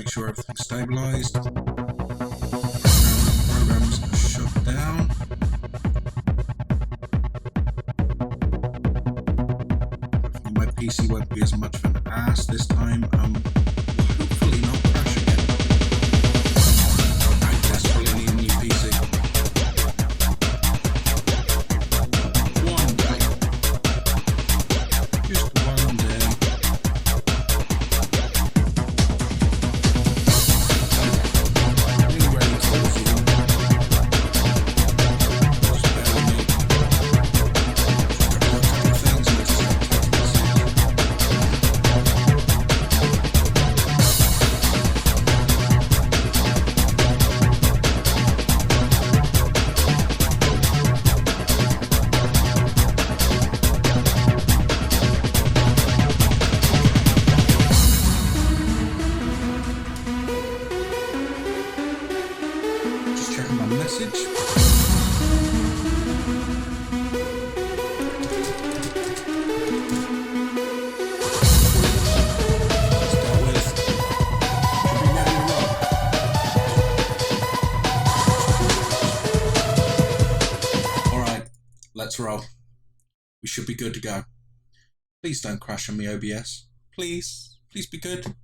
make sure everything's stabilized. Programs shut down. Hopefully my PC won't be as much of an ass this time. Hopefully not crash again. I desperately need a new PC. One day. Just one day. New ready cozy. Just bear with me. Got a couple of things I need to start just checking my message. Start with. Should be ready to roll. Alright, let's roll. We should be good to go. Please don't crash on me, OBS. Please. Please be good.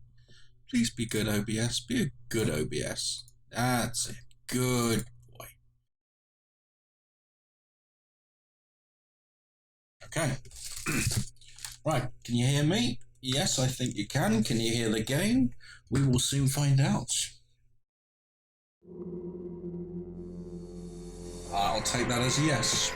Please be good, OBS. Be a good OBS. That's it. Good boy. Okay. Right, can you hear me? Yes, I think you can. Can you hear the game? We will soon find out. I'll take that as a yes.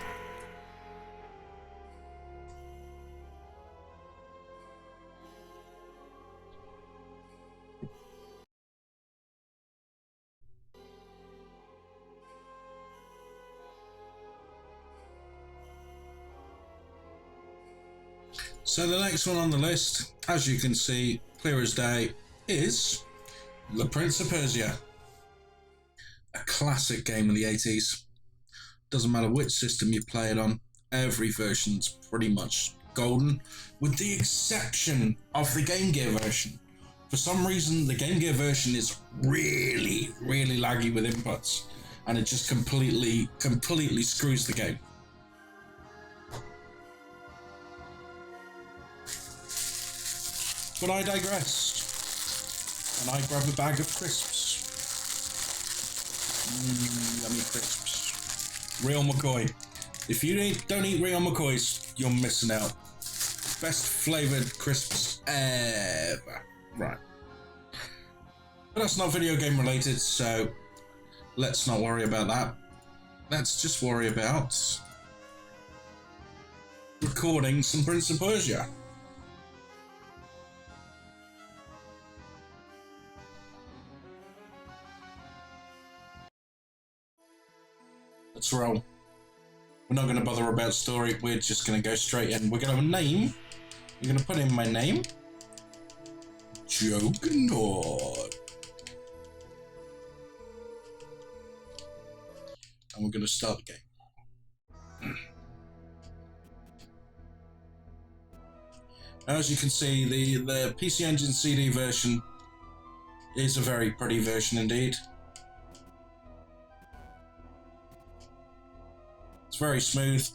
So the next one on the list, as you can see, clear as day, is The Prince of Persia. A classic game of the 80s. Doesn't matter which system you play it on, every version's pretty much golden, with the exception of the Game Gear version. For some reason, the Game Gear version is really, really laggy with inputs, and it just completely screws the game. But I digress, and I grab a bag of crisps. Yummy crisps. Real McCoy. If you don't eat real McCoys, you're missing out. Best flavoured crisps ever. Right. But that's not video game related, so let's not worry about that. Let's just worry about recording some Prince of Persia. Let's roll. We're not going to bother about story, we're just going to go straight in. We're going to have a name. We're going to put in my name. Juggernaut. And we're going to start the game. As you can see, the PC Engine CD version is a very pretty version indeed. It's very smooth,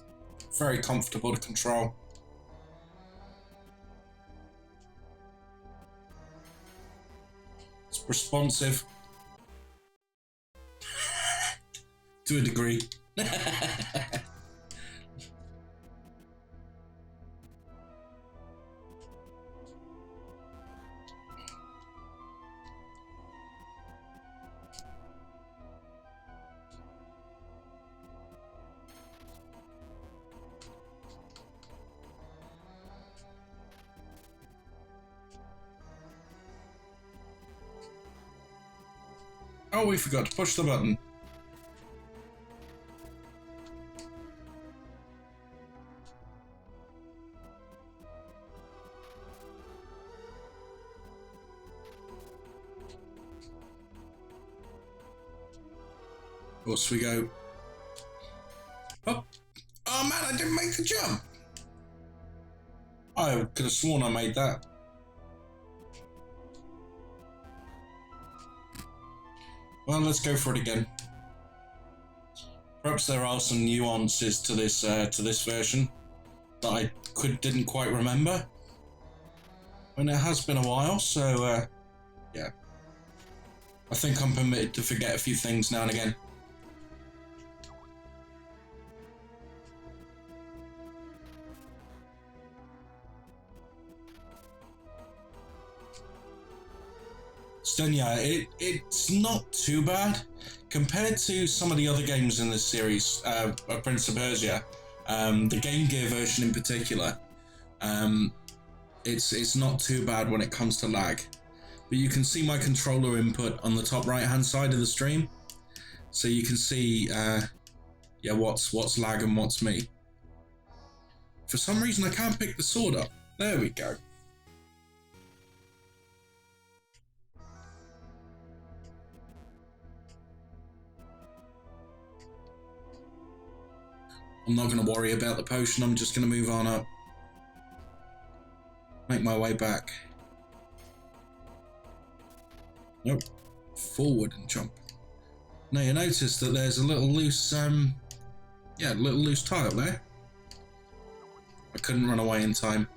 very comfortable to control. It's responsive to a degree. Oh, we forgot to push the button. Of course we go. Oh, oh man, I didn't make the jump. I could have sworn I made that. Well, let's go for it again. Perhaps there are some nuances to this version that I didn't quite remember. And it has been a while, so yeah. I think I'm permitted to forget a few things now and again. So yeah, it's not too bad compared to some of the other games in this series. Prince of Persia, the Game Gear version in particular, it's not too bad when it comes to lag. But you can see my controller input on the top right hand side of the stream, so you can see yeah, what's lag and what's me. For some reason I can't pick the sword up. There we go. I'm not going to worry about the potion, I'm just going to move on up. Make my way back. Nope. Forward and jump. Now you notice that there's a little loose, yeah, little loose tile there. I couldn't run away in time.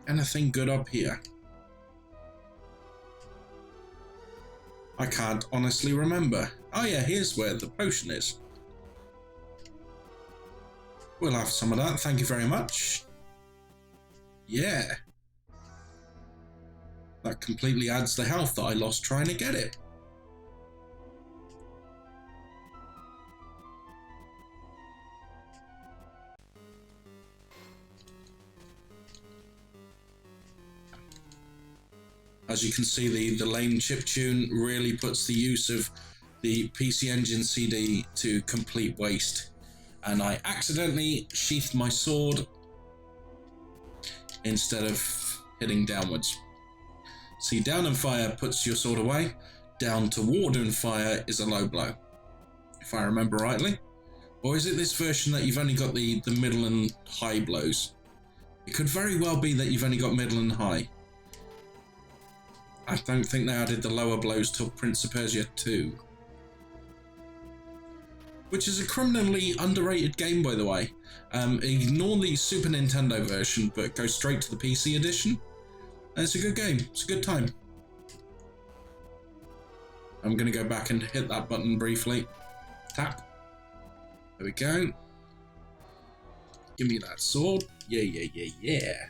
Anything good up here? I can't honestly remember. Oh yeah, here's where the potion is. We'll have some of that, thank you very much. Yeah. That completely adds the health that I lost trying to get it. As you can see, the lame chiptune really puts the use of the PC Engine CD to complete waste. And I accidentally sheathed my sword instead of hitting downwards. See, down and fire puts your sword away. Down toward and fire is a low blow, if I remember rightly. Or is it this version that you've only got the middle and high blows? It could very well be that you've only got middle and high. I don't think they added the lower blows till Prince of Persia 2. Which is a criminally underrated game, by the way. Ignore the Super Nintendo version, but go straight to the PC edition. It's a good game. It's a good time. I'm going to go back and hit that button briefly. Tap. There we go. Give me that sword. Yeah, yeah, yeah, yeah.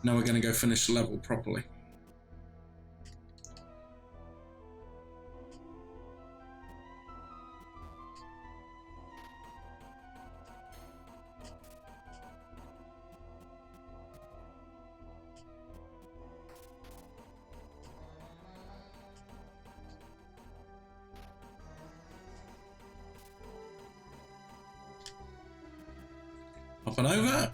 Now we're going to go finish the level properly. Up and over.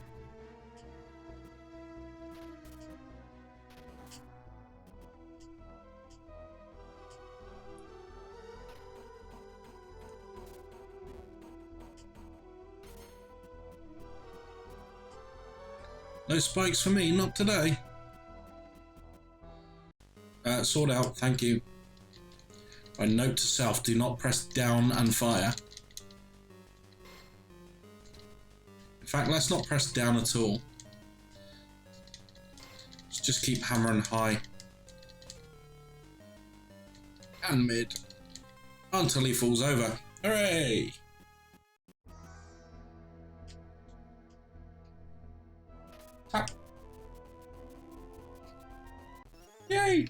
No spikes for me, not today. Sword out, thank you. My note to self, do not press down and fire. In fact, let's not press down at all. Let's just keep hammering high. And mid. Until he falls over. Hooray! Tap. Yay!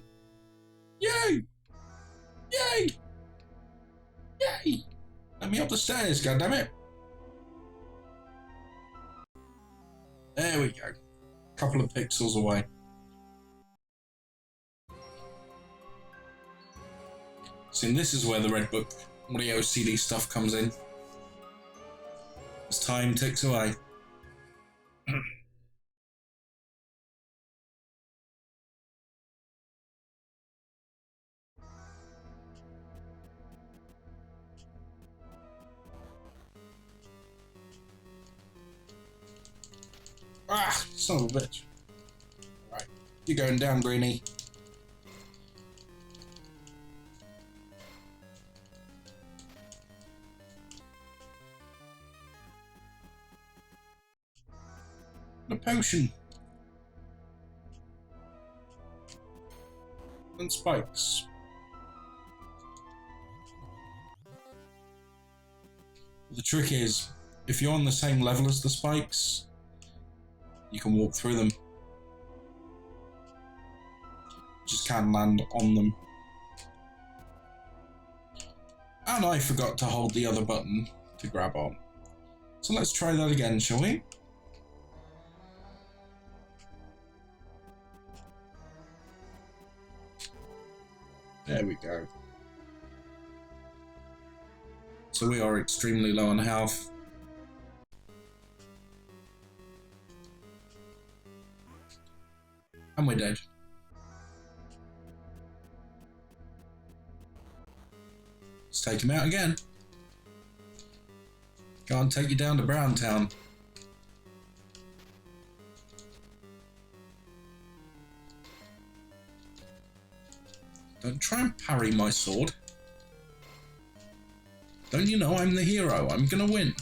Yay! Yay! Yay! Let me up the stairs, goddammit! There we go. Couple of pixels away. See, this is where the Red Book audio CD stuff comes in. As time ticks away. Ah, son of a bitch. Right, you're going down, Greenie. A potion. And spikes. The trick is, if you're on the same level as the spikes, you can walk through them. Just can't land on them. And I forgot to hold the other button to grab on. So let's try that again, shall we? There we go. So we are extremely low on health. And we're dead. Let's take him out again. Go on, take you down to Browntown. Don't try and parry my sword. Don't you know I'm the hero? I'm gonna win.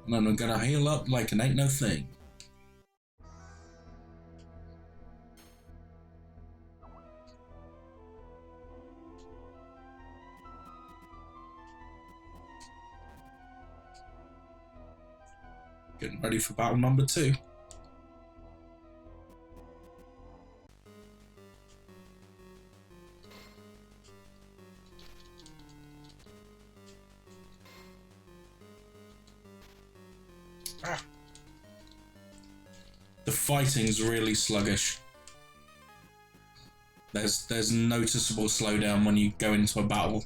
And then I'm gonna heal up like it ain't no thing. Getting ready for battle number 2. Ah. The fighting's really sluggish. There's noticeable slowdown when you go into a battle.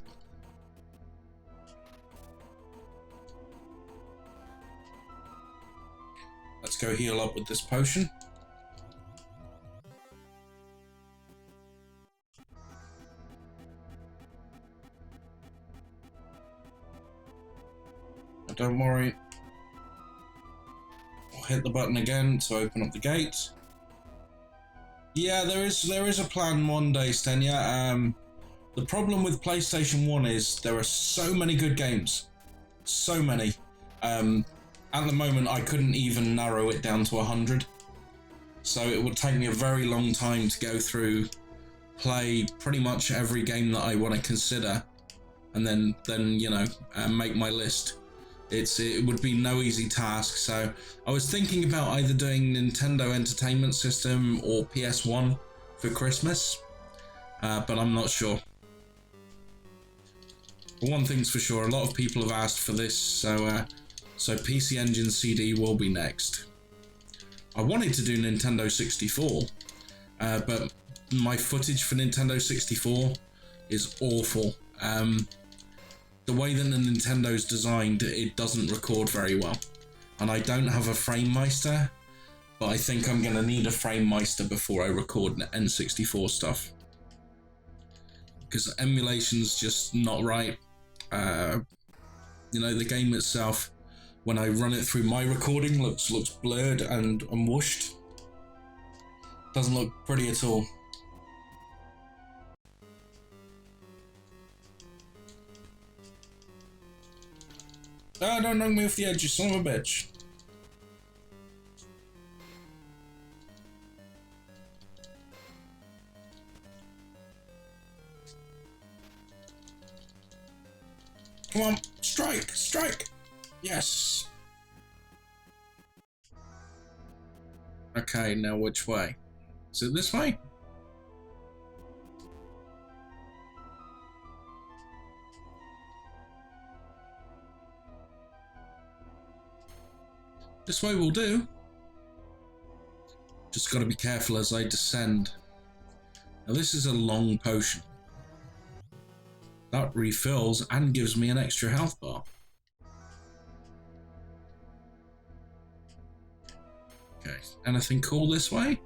Let's go heal up with this potion. But don't worry. I'll hit the button again to open up the gate. Yeah, there is a plan one day, Stenya. The problem with PlayStation 1 is there are so many good games. So many. At the moment, I couldn't even narrow it down to 100. So it would take me a very long time to go through, play pretty much every game that I want to consider, and then you know, make my list. It would be no easy task. So I was thinking about either doing Nintendo Entertainment System or PS1 for Christmas, but I'm not sure. But one thing's for sure, a lot of people have asked for this, so PC Engine CD will be next. I wanted to do Nintendo 64, but my footage for Nintendo 64 is awful. The way that the Nintendo's designed, it doesn't record very well. And I don't have a FrameMeister, but I think I'm going to need a FrameMeister before I record N64 stuff. Because emulation's just not right. You know, the game itself, when I run it through my recording, looks blurred and whooshed. Doesn't look pretty at all. Oh, don't knock me off the edge, you son of a bitch. Come on, strike, strike. Yes. Okay, now which way? Is it this way? This way will do. Just got to be careful as I descend. Now this is a long potion. That refills and gives me an extra health bar. Okay, anything cool this way?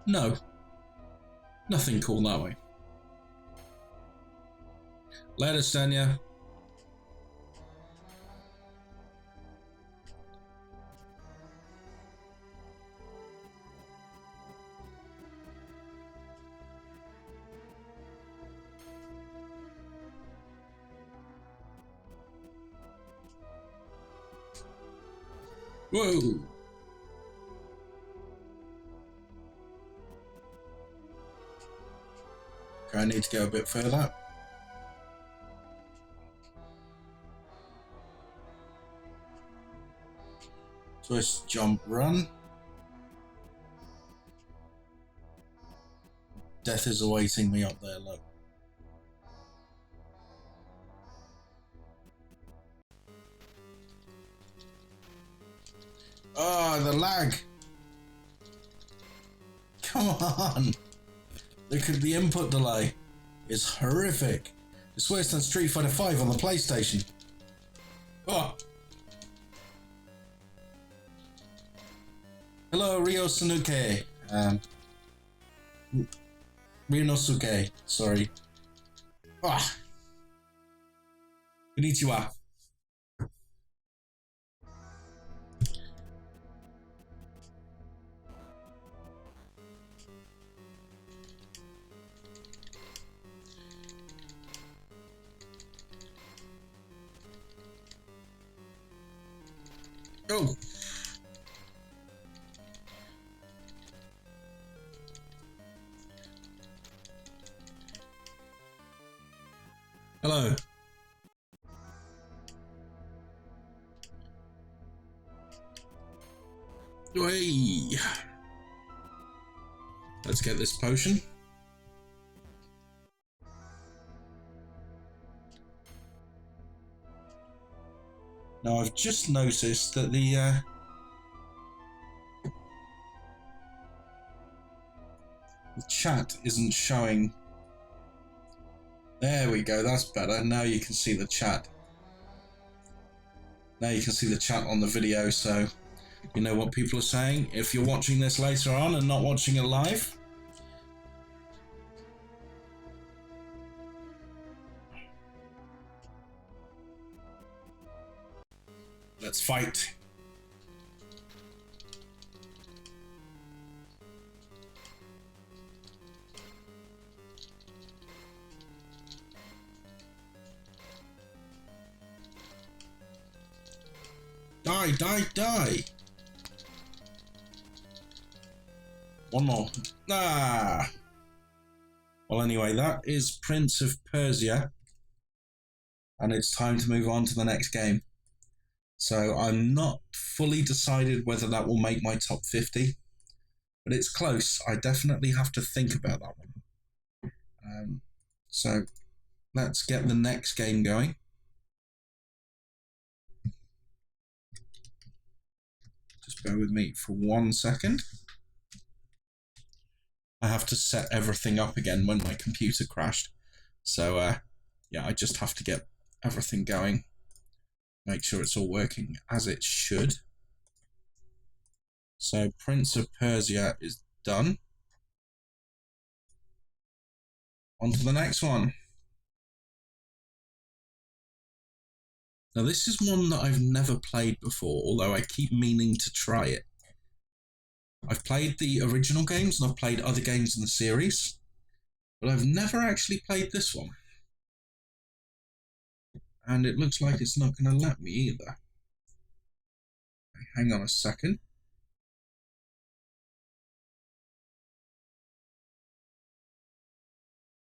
No. Nothing cool that way. Later, Stenya. Whoa! Okay, I need to go a bit further. Twist, jump, run. Death is awaiting me up there, look. Oh, the lag! Come on! The input delay is horrific. It's worse than Street Fighter 5 on the PlayStation. Oh! Hello, Ryosuke. Ryosuke, sorry. Ah! Konnichiwa. Oh! Hello. Hey. Let's get this potion. Now I've just noticed that the chat isn't showing. There we go, that's better. Now you can see the chat. Now you can see the chat on the video, so you know what people are saying. If you're watching this later on and not watching it live, let's fight. Die, die, die. One more. Ah. Well, anyway, that is Prince of Persia. And it's time to move on to the next game. So I'm not fully decided whether that will make my top 50. But it's close. I definitely have to think about that one. So let's get the next game going. Just bear with me for 1 second. I have to set everything up again when my computer crashed. So, yeah, I just have to get everything going. Make sure it's all working as it should. So, Prince of Persia is done. On to the next one. Now, this is one that I've never played before, although I keep meaning to try it. I've played the original games and I've played other games in the series, but I've never actually played this one. And it looks like it's not going to let me either. Hang on a second.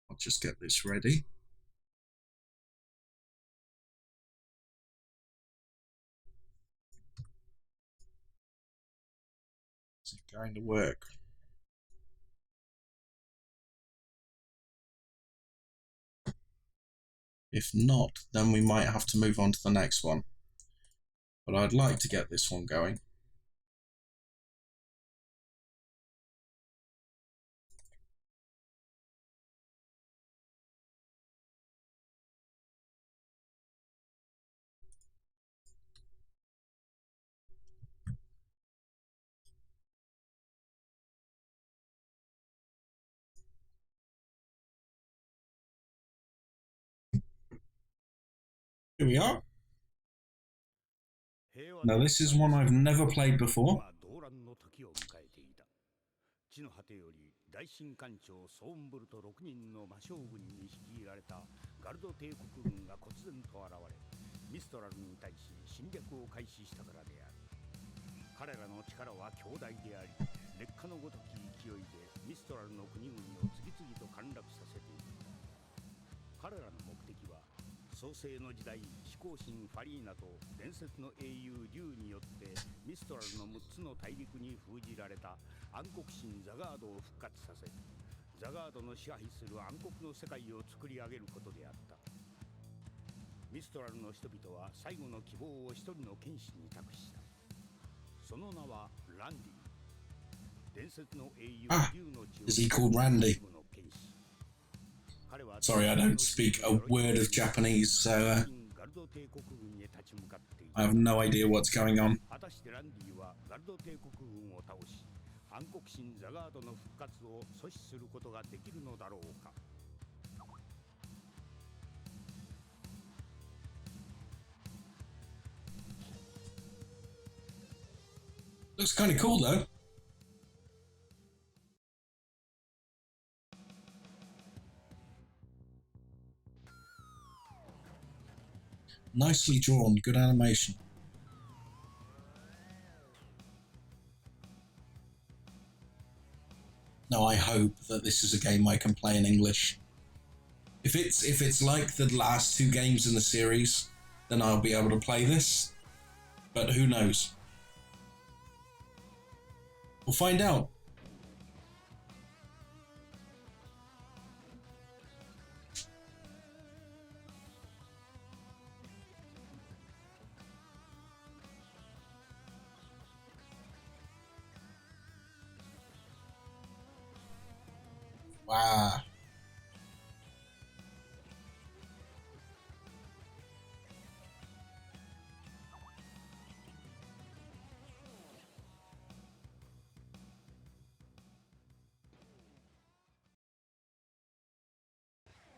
I'll just get this ready. Is it going to work? If not, then we might have to move on to the next one. But I'd like to get this one going. Here we are. Now this is one I've never played before. 地の果てより大神官長ソーンブルト6人の魔将軍に率いられたガルド帝国軍が忽然と現れ、ミストラルに対し侵略を開始したからである。彼らの力は強大であり、烈火のごとき勢いでミストラルの国々を次々と陥落させている。彼らの目的は創世の時代、飛行神ファリーナと伝説の英雄竜によってミストラルの6つの大陸に封じられた暗黒神ザガードを復活させ、ザガードの支配する暗黒の世界を作り上げることであった。ミストラルの人々は最後の希望を一人の剣士に託した。その名はランディ。伝説の英雄竜の血を Is he called Randy? Sorry, I don't speak a word of Japanese, so I have no idea what's going on. Looks kind of cool though. Nicely drawn, good animation. Now I hope that this is a game I can play in English. If it's like the last two games in the series, then I'll be able to play this. But who knows? We'll find out. Wow.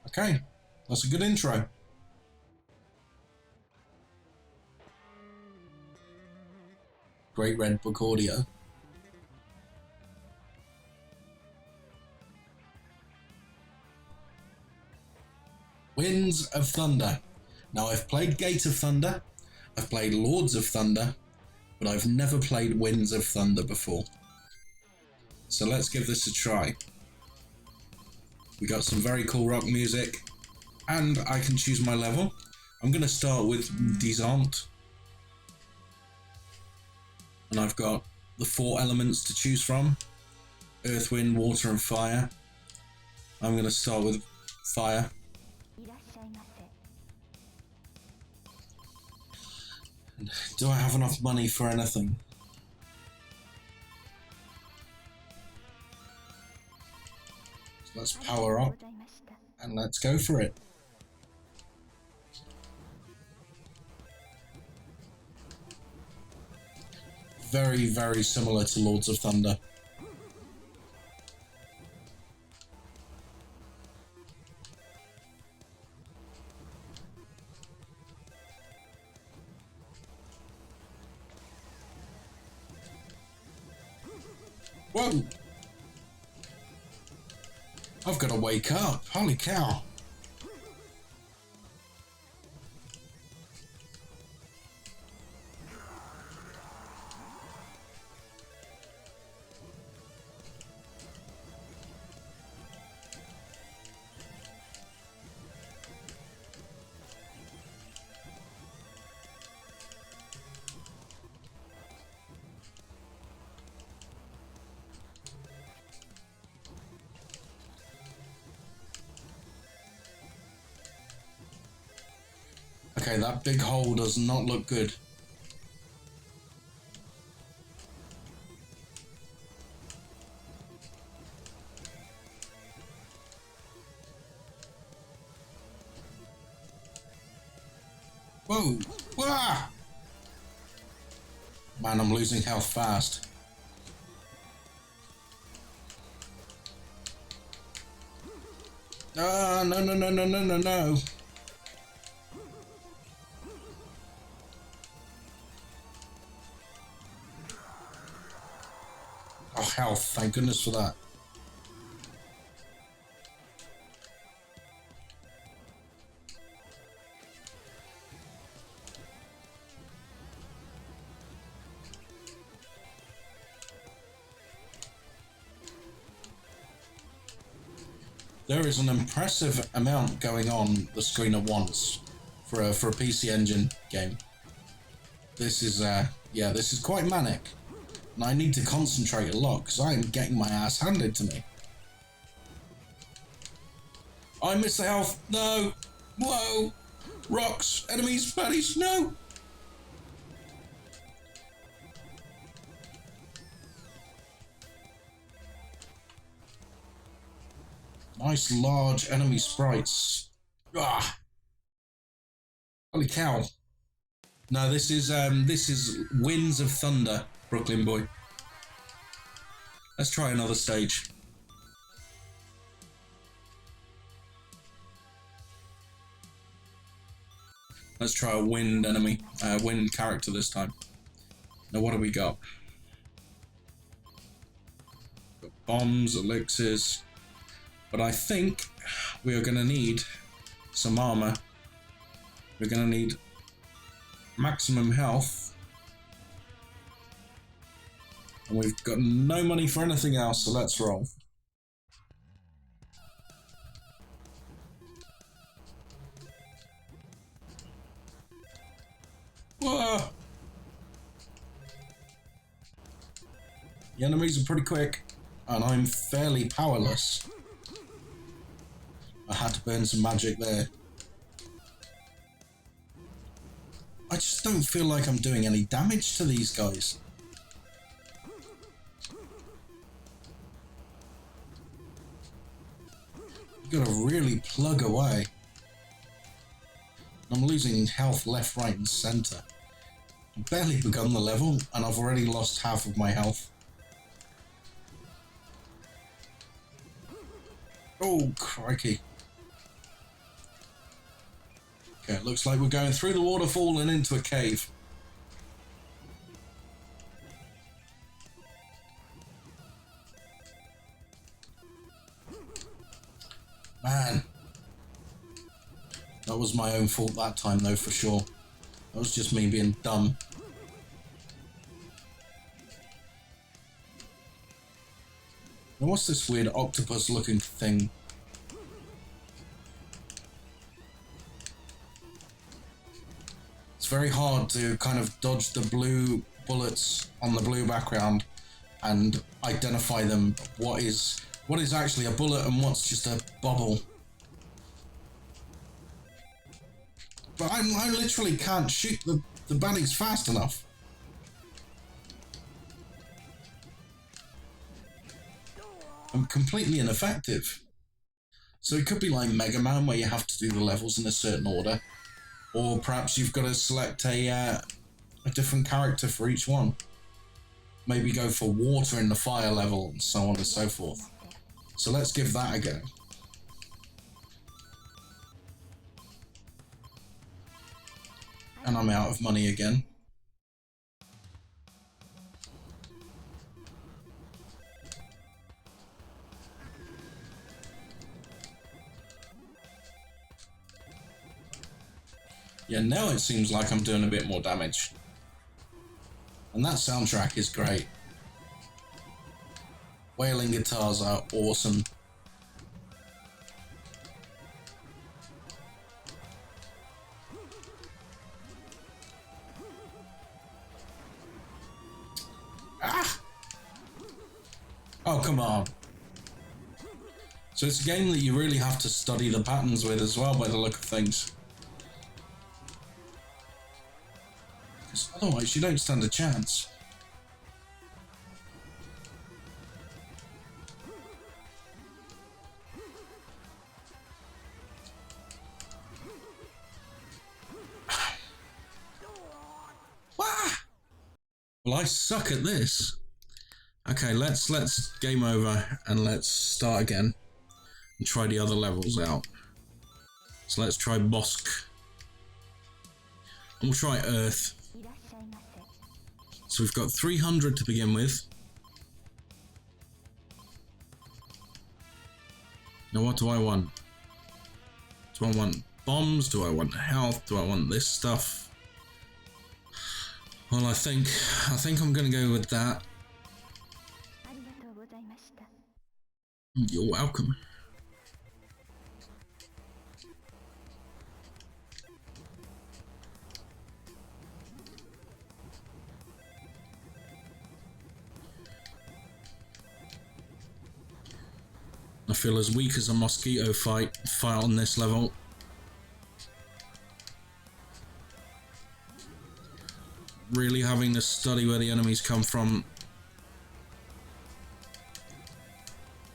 Okay, that's a good intro. Great Red Book audio. Winds of Thunder. Now I've played Gate of Thunder, I've played Lords of Thunder, but I've never played Winds of Thunder before. So let's give this a try. We got some very cool rock music, and I can choose my level. I'm going to start with Descent, and I've got the 4 elements to choose from: Earth, Wind, Water and Fire. I'm going to start with Fire. Do I have enough money for anything? So let's power up and let's go for it. Very, very similar to Lords of Thunder. Whoa! I've got to wake up. Holy cow. Okay, that big hole does not look good. Whoa! Wah! Man, I'm losing health fast. Ah, no, no, no, no, no, no, no. health. Thank goodness for that. There is an impressive amount going on the screen at once for a PC Engine game. This is yeah, this is quite manic, and I need to concentrate a lot because I am getting my ass handed to me. I miss the health. No, whoa, rocks, enemies, baddies, no. Nice large enemy sprites. Ah! Holy cow. No, this is Winds of Thunder, Brooklyn boy. Let's try another stage. Let's try a wind enemy, wind character this time. Now what do we got? Got bombs, elixirs. But I think we are going to need some armor. We're going to need maximum health. And we've got no money for anything else, so let's roll. Whoa! The enemies are pretty quick, and I'm fairly powerless. I had to burn some magic there. I just don't feel like I'm doing any damage to these guys. You gotta really plug away. I'm losing health left, right, and center. I've barely begun the level, and I've already lost half of my health. Oh, crikey. Okay, it looks like we're going through the waterfall and into a cave. Man. That was my own fault that time though, for sure. That was just me being dumb. Now what's this weird octopus looking thing? It's very hard to kind of dodge the blue bullets on the blue background and identify them. What is actually a bullet and what's just a bubble. But I literally can't shoot the baddies fast enough. I'm completely ineffective. So it could be like Mega Man where you have to do the levels in a certain order. Or perhaps you've got to select a different character for each one. Maybe go for water in the fire level and so on and so forth. So let's give that a go. And I'm out of money again. Yeah, now it seems like I'm doing a bit more damage. And that soundtrack is great. Wailing guitars are awesome. Ah! Oh, come on. So it's a game that you really have to study the patterns with as well by the look of things. Because otherwise you don't stand a chance. Well, I suck at this. Okay, let's game over and let's start again and try the other levels out. So let's try Bosk. And we'll try Earth. So we've got 300 to begin with. Now what do I want? Do I want bombs? Do I want health? Do I want this stuff? Well, I think I'm gonna go with that. You're welcome. I feel as weak as a mosquito fight on this level. Really having to study where the enemies come from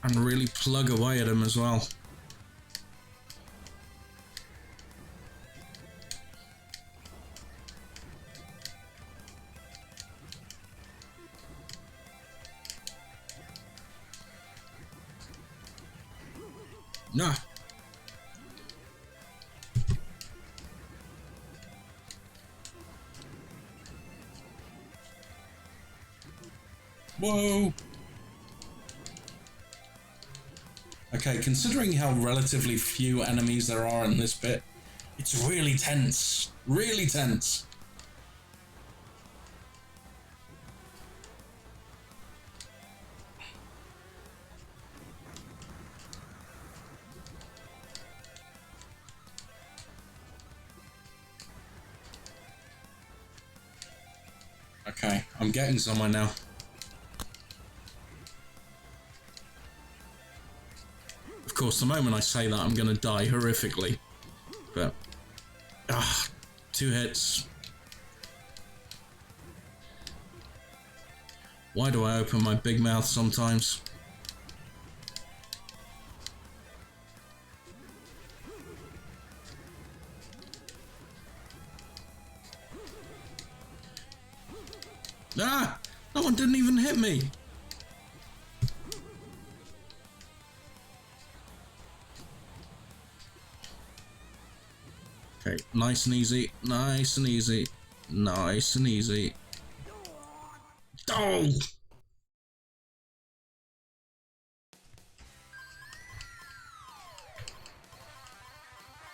and really plug away at them as well. Nah. Whoa. Okay, considering how relatively few enemies there are in this bit, it's really tense. Really tense. Okay, I'm getting somewhere now. Of course, the moment I say that, I'm gonna die horrifically. But, 2 hits. Why do I open my big mouth sometimes? Ah! That one didn't even hit me! Okay, nice and easy, nice and easy, nice and easy. Oh!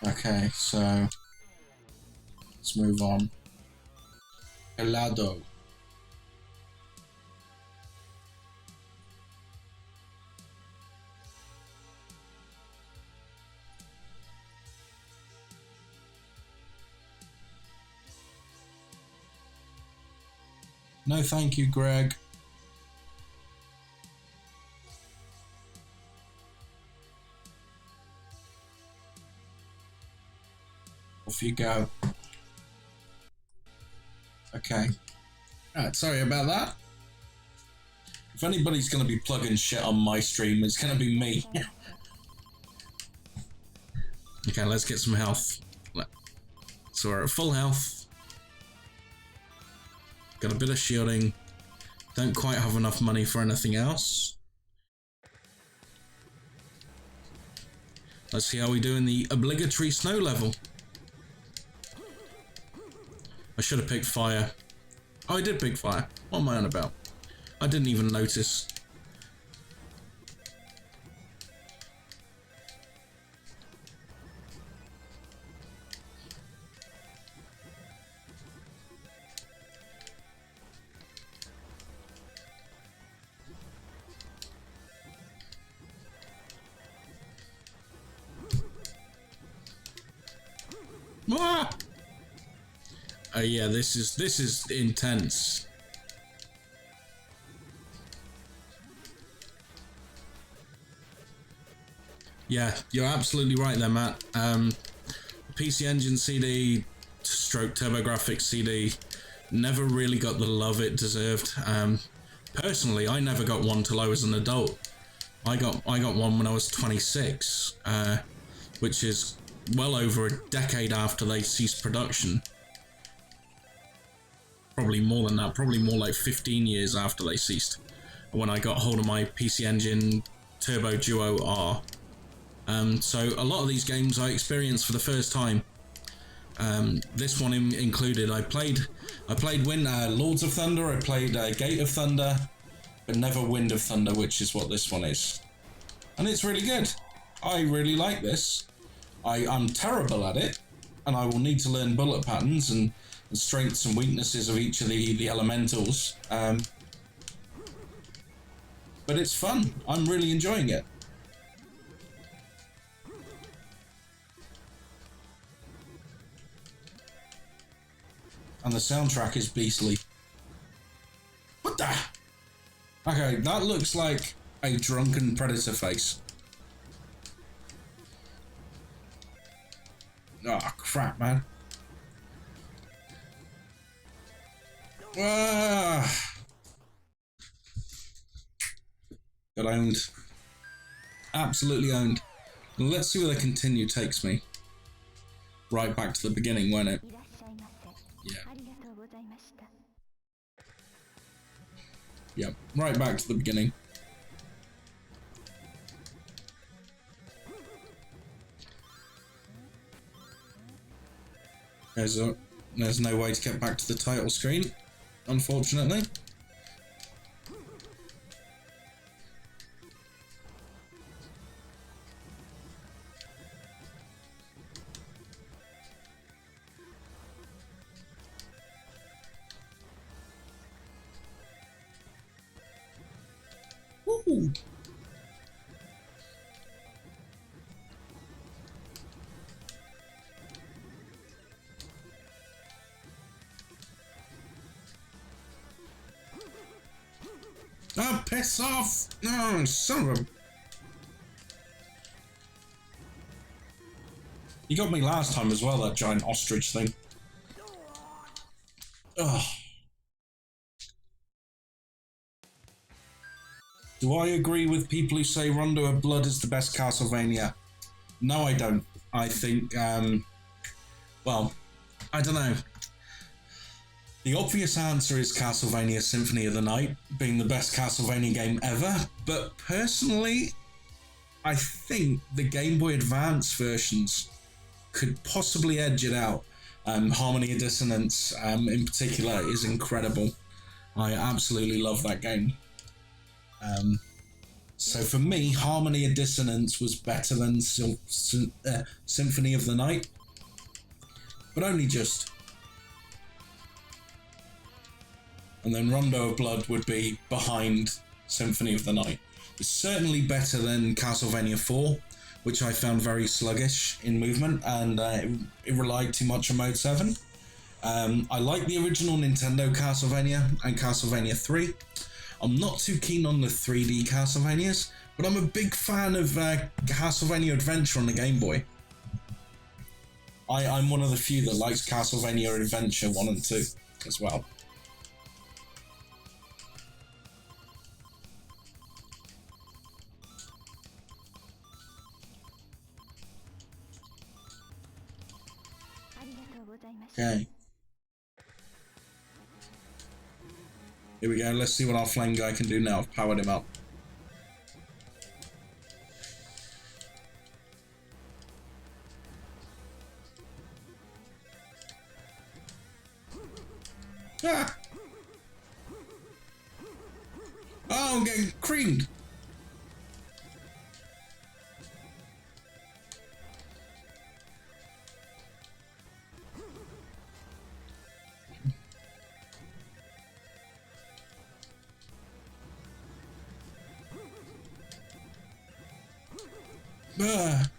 Okay, so let's move on. Helado. No, thank you, Greg. Off you go. Okay. Alright, sorry about that. If anybody's going to be plugging shit on my stream, it's going to be me. Okay, let's get some health. So we're at full health. Got a bit of shielding. Don't quite have enough money for anything else. Let's see how we do in the obligatory snow level. I should have picked fire. Oh, I did pick fire. What am I on about? I didn't even notice. Ah! Oh yeah, this is intense. Yeah, you're absolutely right there, Matt. PC Engine CD stroke TurboGrafx CD never really got the love it deserved. Personally, I never got one till I was an adult. I got one when I was 26, which is well over a decade after they ceased production. Probably more than that, probably more like 15 years after they ceased, when I got hold of my PC Engine Turbo Duo R. So a lot of these games I experienced for the first time. This one included. I played Lords of Thunder, I played Gate of Thunder, but never Wind of Thunder, which is what this one is. And it's really good. I really like this. I'm terrible at it, and I will need to learn bullet patterns and strengths and weaknesses of each of the elementals. But it's fun. I'm really enjoying it. And the soundtrack is beastly. What the? Okay, that looks like a drunken predator face. Oh, crap, man. Ah! Got owned. Absolutely owned. Let's see where the continue takes me. Right back to the beginning, won't it? Yeah. Yep, right back to the beginning. There's no way to get back to the title screen, unfortunately. Woo! Oh, piss off! No, son of a... You got me last time as well, that giant ostrich thing. Ugh. Do I agree with people who say Rondo of Blood is the best Castlevania? No, I don't. I think, well, I don't know. The obvious answer is Castlevania Symphony of the Night being the best Castlevania game ever, but personally, I think the Game Boy Advance versions could possibly edge it out. Harmony of Dissonance, in particular, is incredible. I absolutely love that game. So for me, Harmony of Dissonance was better than Symphony of the Night, but only just. And then Rondo of Blood would be behind Symphony of the Night. It's certainly better than Castlevania 4, which I found very sluggish in movement, and it relied too much on Mode 7. I like the original Nintendo Castlevania and Castlevania 3. I'm not too keen on the 3D Castlevanias, but I'm a big fan of Castlevania Adventure on the Game Boy. I'm one of the few that likes Castlevania Adventure 1 and 2 as well. Okay. Here we go, let's see what our flame guy can do now. I've powered him up. Ah! Oh, I'm getting creamed! Ah.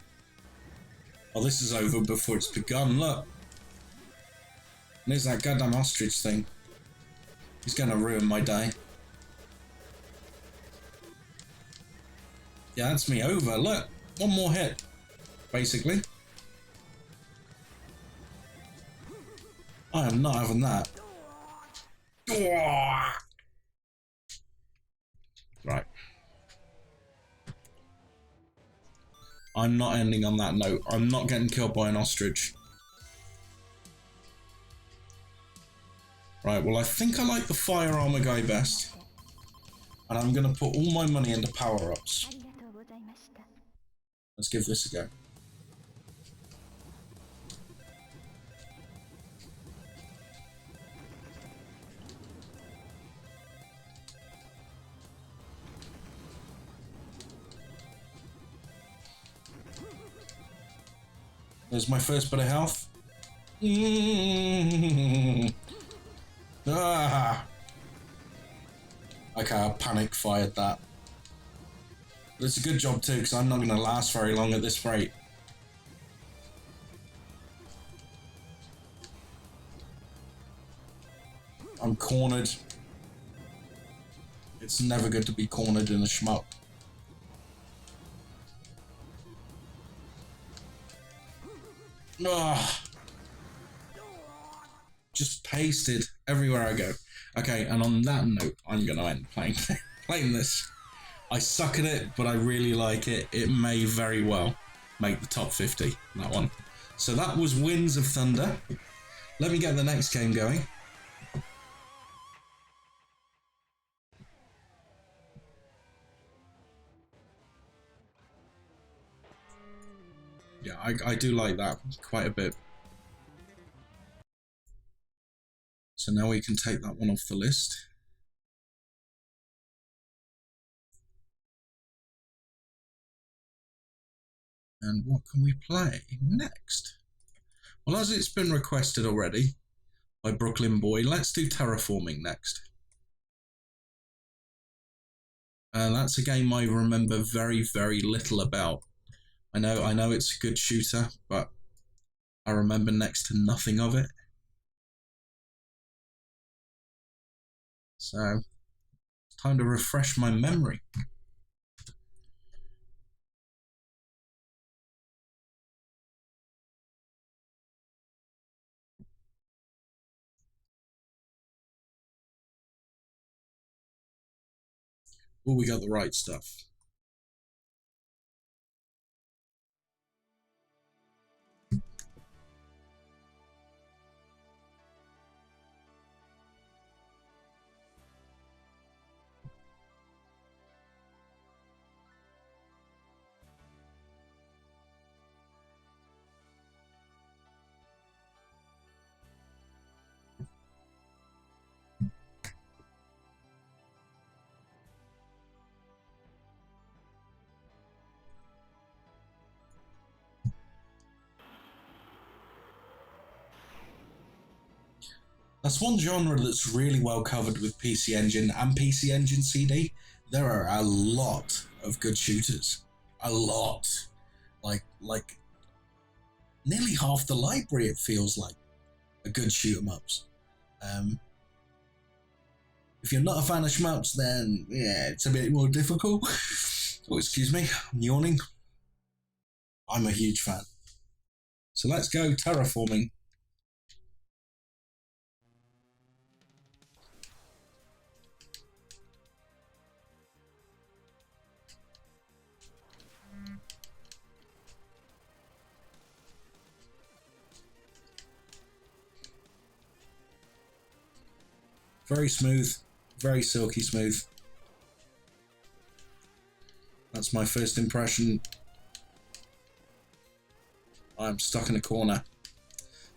Oh, this is over before it's begun, look. There's that goddamn ostrich thing. He's gonna ruin my day. Yeah, that's me over, look. One more hit, basically. I am not having that. Right. I'm not ending on that note. I'm not getting killed by an ostrich. Right, well I think I like the fire armor guy best. And I'm going to put all my money into power-ups. Let's give this a go. There's my first bit of health. Ah! Okay, I panic fired that. But it's a good job too, because I'm not going to last very long at this rate. I'm cornered. It's never good to be cornered in a shmup. Ah! Just pasted everywhere I go. Okay, and on that note, I'm going to end playing this. I suck at it, but I really like it. It may very well make the top 50, that one. So that was Winds of Thunder. Let me get the next game going. Yeah, I do like that quite a bit. So now we can take that one off the list. And what can we play next? Well, as it's been requested already by Brooklyn Boy, let's do Terraforming next. That's a game I remember very, very little about. I know it's a good shooter, but I remember next to nothing of it. So it's time to refresh my memory. Oh, we got the right stuff. That's one genre that's really well covered with PC Engine and PC Engine CD. There are a lot of good shooters. A lot. Like nearly half the library, it feels like, are good shoot 'em ups. If you're not a fan of shmups, then yeah, it's a bit more difficult. Oh, excuse me, I'm yawning. I'm a huge fan. So let's go Terraforming. Very smooth, very silky smooth. That's my first impression. I'm stuck in a corner.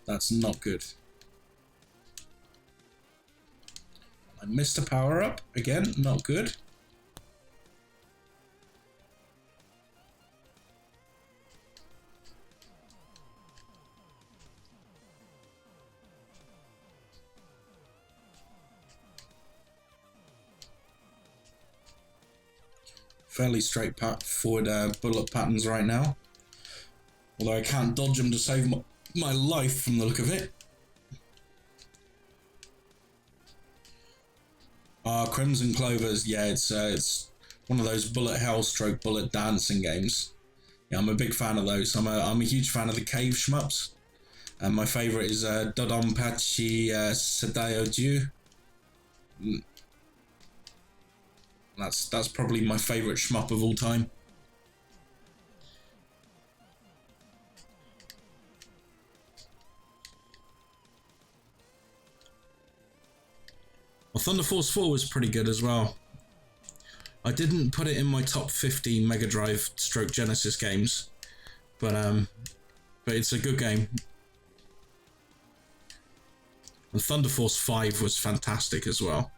That's not good. I missed a power up. Again, not good. Fairly straightforward bullet patterns right now. Although I can't dodge them to save my life from the look of it. Crimson Clovers, yeah, it's one of those bullet hell stroke bullet dancing games. Yeah, I'm a big fan of those. I'm a huge fan of the cave shmups. And my favourite is Dodonpachi Sadayo Ju. That's probably my favourite shmup of all time. Well, Thunder Force 4 was pretty good as well. I didn't put it in my top 50 Mega Drive stroke Genesis games, but it's a good game. And Thunder Force 5 was fantastic as well.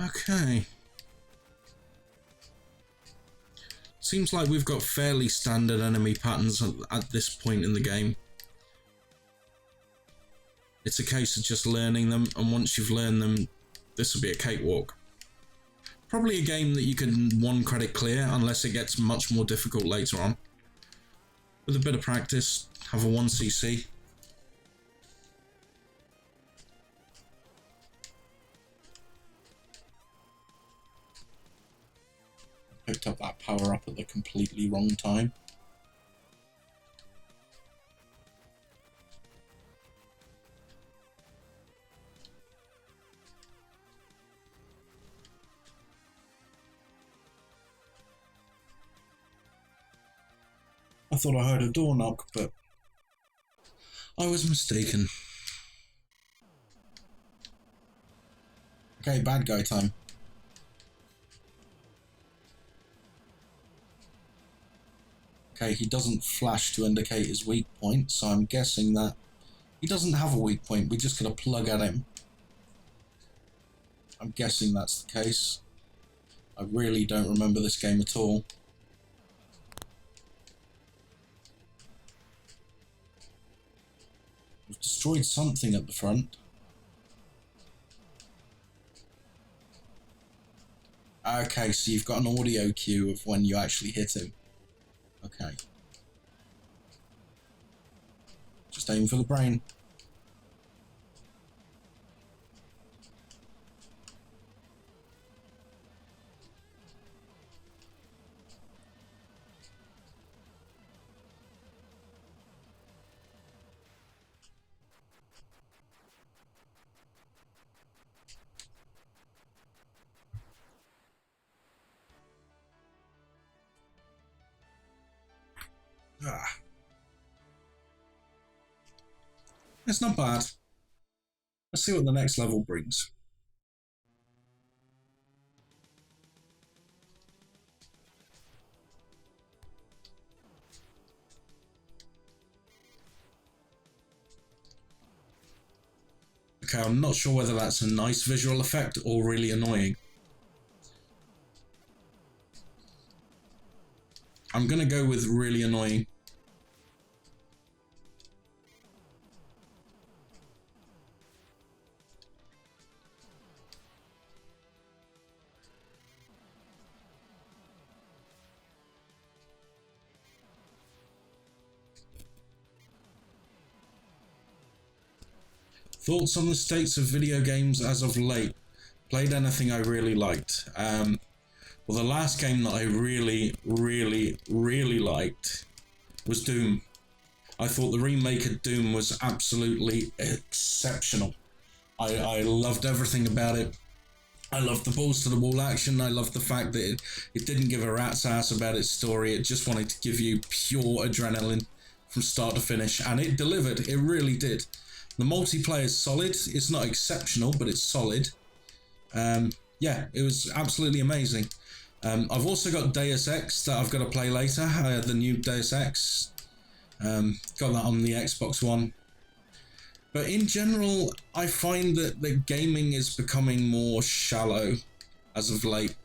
Okay. Seems like we've got fairly standard enemy patterns at this point in the game. It's a case of just learning them, and once you've learned them, this will be a cakewalk. Probably a game that you can 1 credit clear, unless it gets much more difficult later on. With a bit of practice, have a 1cc. Picked up that power up at the completely wrong time. I thought I heard a door knock, but I was mistaken. Okay, bad guy time. Okay, he doesn't flash to indicate his weak point, so I'm guessing that he doesn't have a weak point. We're just going to plug at him. I'm guessing that's the case. I really don't remember this game at all. We've destroyed something at the front. Okay, so you've got an audio cue of when you actually hit him. Okay. Just aim for the brain. It's not bad. Let's see what the next level brings. Okay, I'm not sure whether that's a nice visual effect or really annoying. I'm gonna go with really annoying. Thoughts on the states of video games as of late? Played anything I really liked? Well, the last game that I really liked was Doom. I thought the remake of Doom was absolutely exceptional. I loved everything about it. I loved the balls to the wall action. I loved the fact that it didn't give a rat's ass about its story. It just wanted to give you pure adrenaline from start to finish, and it delivered. It really did. The multiplayer is solid. It's not exceptional, but it's solid. Yeah, it was absolutely amazing. I've also got Deus Ex that I've got to play later. The new Deus Ex. Got that on the Xbox One. But in general, I find that the gaming is becoming more shallow as of late.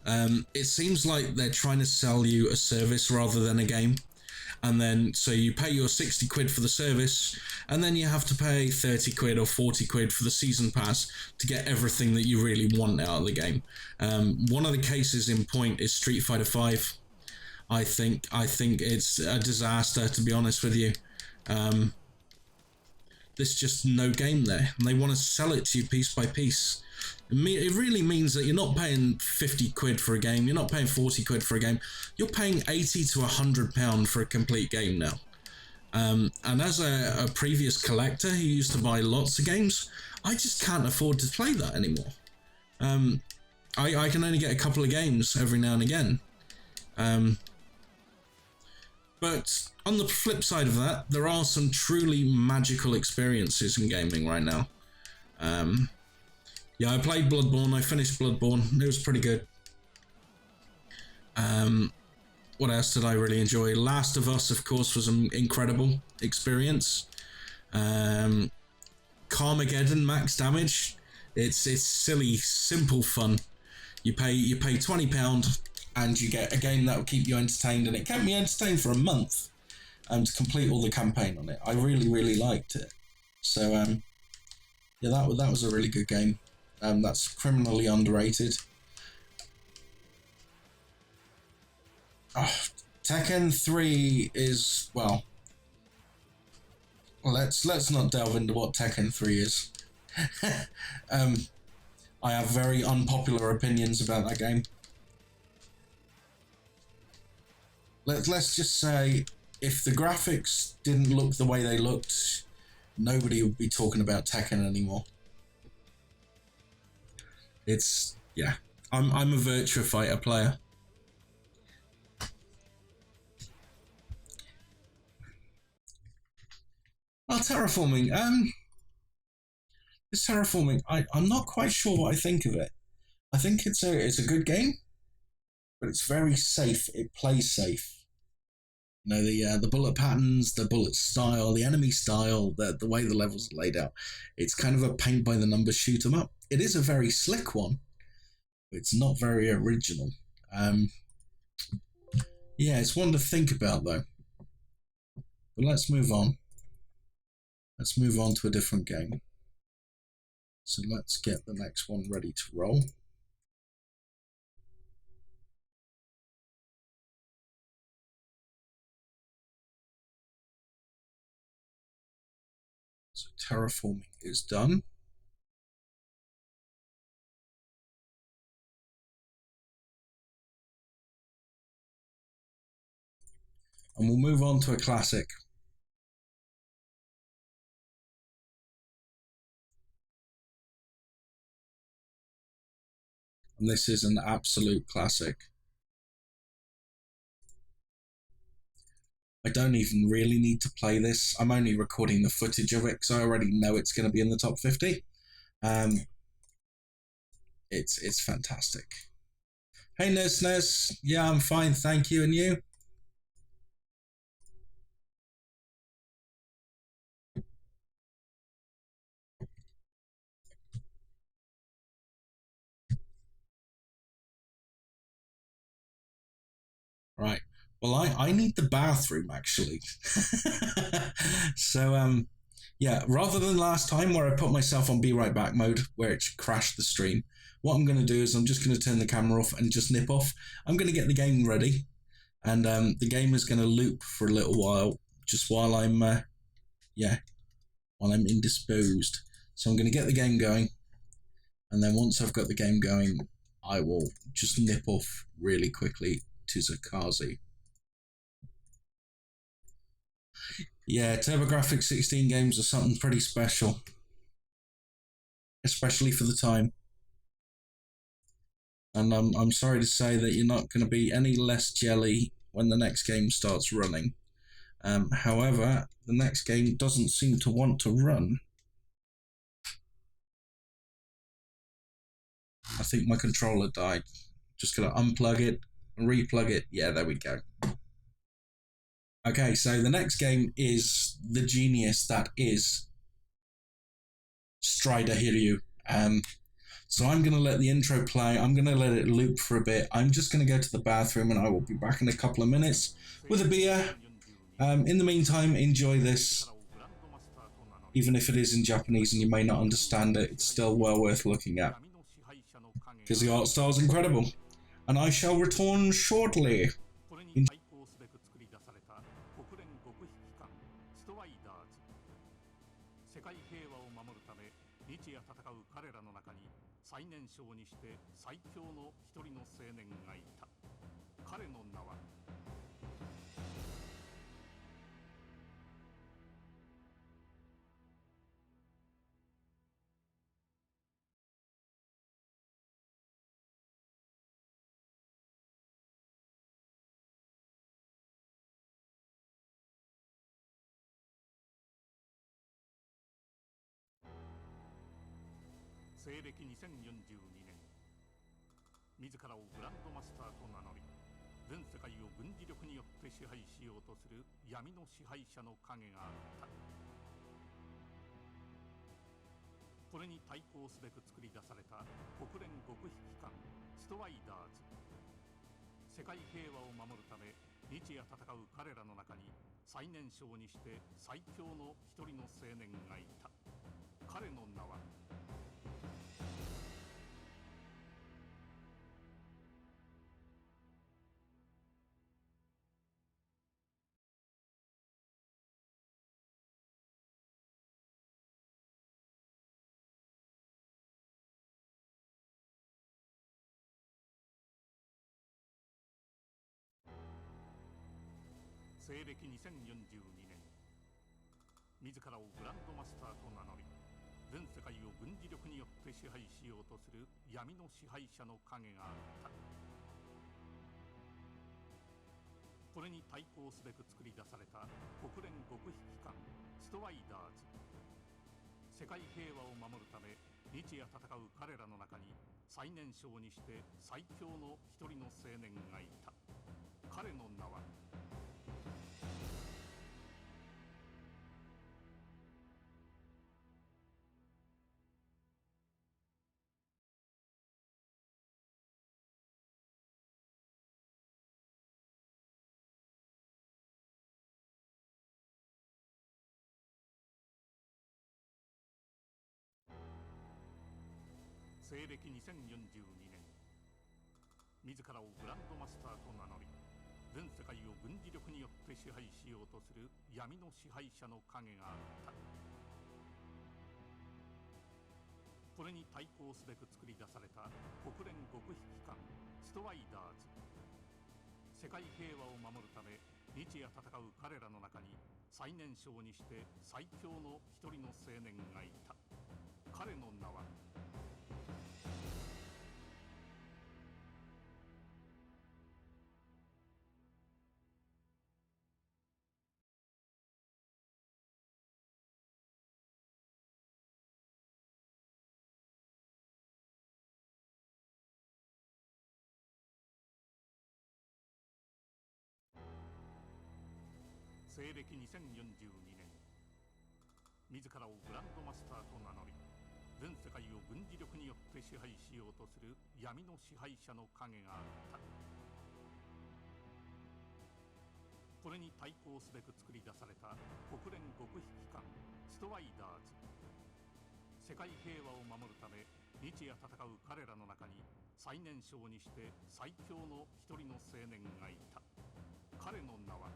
It seems like they're trying to sell you a service rather than a game. And then, so you pay your 60 quid for the service, and then you have to pay 30 quid or 40 quid for the season pass to get everything that you really want out of the game. One of the cases in point is Street Fighter V. I think it's a disaster, to be honest with you. There's just no game there, and they want to sell it to you piece by piece. It really means that you're not paying 50 quid for a game, you're not paying 40 quid for a game, you're paying 80 to £100 for a complete game now. And as a previous collector who used to buy lots of games, I just can't afford to play that anymore. I can only get a couple of games every now and again. But on the flip side of that, there are some truly magical experiences in gaming right now. Yeah, I played Bloodborne. I finished Bloodborne. It was pretty good. What else did I really enjoy? Last of Us, of course, was an incredible experience. Carmageddon Max Damage It's silly, simple fun. You pay £20 and you get a game that will keep you entertained, and it kept me entertained for a month to complete all the campaign on it. I really liked it. So yeah, that was a really good game. That's criminally underrated. Tekken 3 is, well, let's not delve into what Tekken 3 is. I have very unpopular opinions about that game. Let's just say, if the graphics didn't look the way they looked, nobody would be talking about Tekken anymore. It's, yeah, I'm a Virtua Fighter player. Well, terraforming, this terraforming, I'm not quite sure what I think of it. I think it's a good game, but it's very safe. It plays safe. You know, the bullet patterns, the bullet style, the enemy style, the way the levels are laid out. It's kind of a paint by the numbers shoot 'em up. It is a very slick one, but it's not very original. Yeah, it's one to think about though. But let's move on. Let's move on to a different game. So let's get the next one ready to roll. So terraforming is done. And we'll move on to a classic. And this is an absolute classic. I don't even really need to play this. I'm only recording the footage of it because I already know it's going to be in the top 50. It's fantastic. Hey Nes, yeah, I'm fine, thank you, and you? Right. Well, I need the bathroom actually. So yeah, rather than last time where I put myself on be right back mode where it crashed the stream, what I'm going to do is I'm just going to turn the camera off and just nip off. I'm going to get the game ready, and the game is going to loop for a little while, just while I'm while I'm indisposed. So I'm going to get the game going, and then once I've got the game going, I will just nip off really quickly to Zakazi. Yeah, TurboGrafx 16 games are something pretty special, especially for the time. And I'm sorry to say that you're not going to be any less jelly when the next game starts running. However, the next game doesn't seem to want to run. I think my controller died. Just going to unplug it and replug it. Yeah, there we go. Okay, so the next game is the genius that is Strider Hiryu. So I'm going to let the intro play. I'm going to let it loop for a bit. I'm just going to go to the bathroom and I will be back in a couple of minutes with a beer. In the meantime, enjoy this. Even if it is in Japanese and you may not understand it, it's still well worth looking at, because the art style is incredible. And I shall return shortly. これに対抗すべく作り出された国連極秘機関ストライダーズ。世界平和を守るため日夜戦う彼らの中に最年少にして最強の一人の青年がいた。彼の名は西暦2042年、自らをグランドマスターと名乗り全世界を軍事力によって支配しようとする闇の支配者の影があった。これに対抗すべく作り出された国連極秘機関ストライダーズ。世界平和を守るため日夜戦う彼らの中に最年少にして最強の一人の青年がいた。彼の名は西暦2042年、自らをグランドマスターと名乗り全世界を軍事力によって支配しようとする闇の支配者の影があった。これに対抗すべく作り出された国連極秘機関ストライダーズ。世界平和を守るため日夜戦う彼らの中に最年少にして最強の一人の青年がいた。彼の名は西暦2042年、自らをグランドマスターと名乗り全世界を軍事力によって支配しようとする闇の支配者の影があった。これに対抗すべく作り出された国連極秘機関ストライダーズ。世界平和を守るため日夜戦う彼らの中に最年少にして最強の一人の青年がいた。彼の名は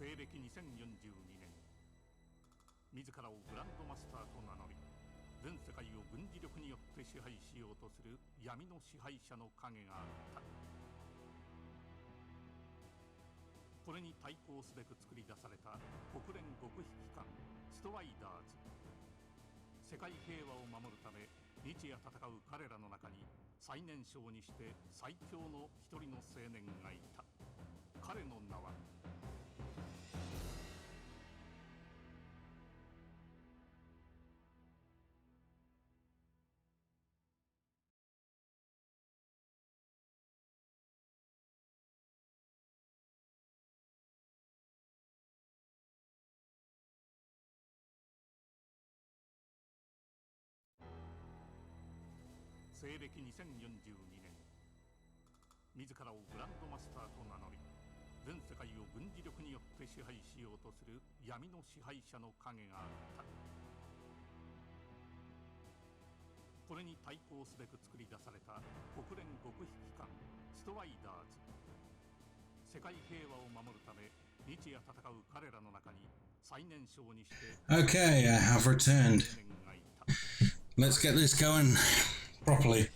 西暦2042年、自らをグランドマスターと名乗り全世界を軍事力によって支配しようとする闇の支配者の影があった。これに対抗すべく作り出された国連極秘機関ストライダーズ。世界平和を守るため日夜戦う彼らの中に最年少にして最強の一人の青年がいた。彼の名は西暦2042年、自らをグランドマスターと名乗り全世界を軍事力によって支配しようとする闇の支配者の影があった。これに対抗すべく作り出された国連極秘機関ストライダーズ。世界平和を守るため日夜戦う彼らの中に最年少にして Okay, I have returned. Let's get this going properly.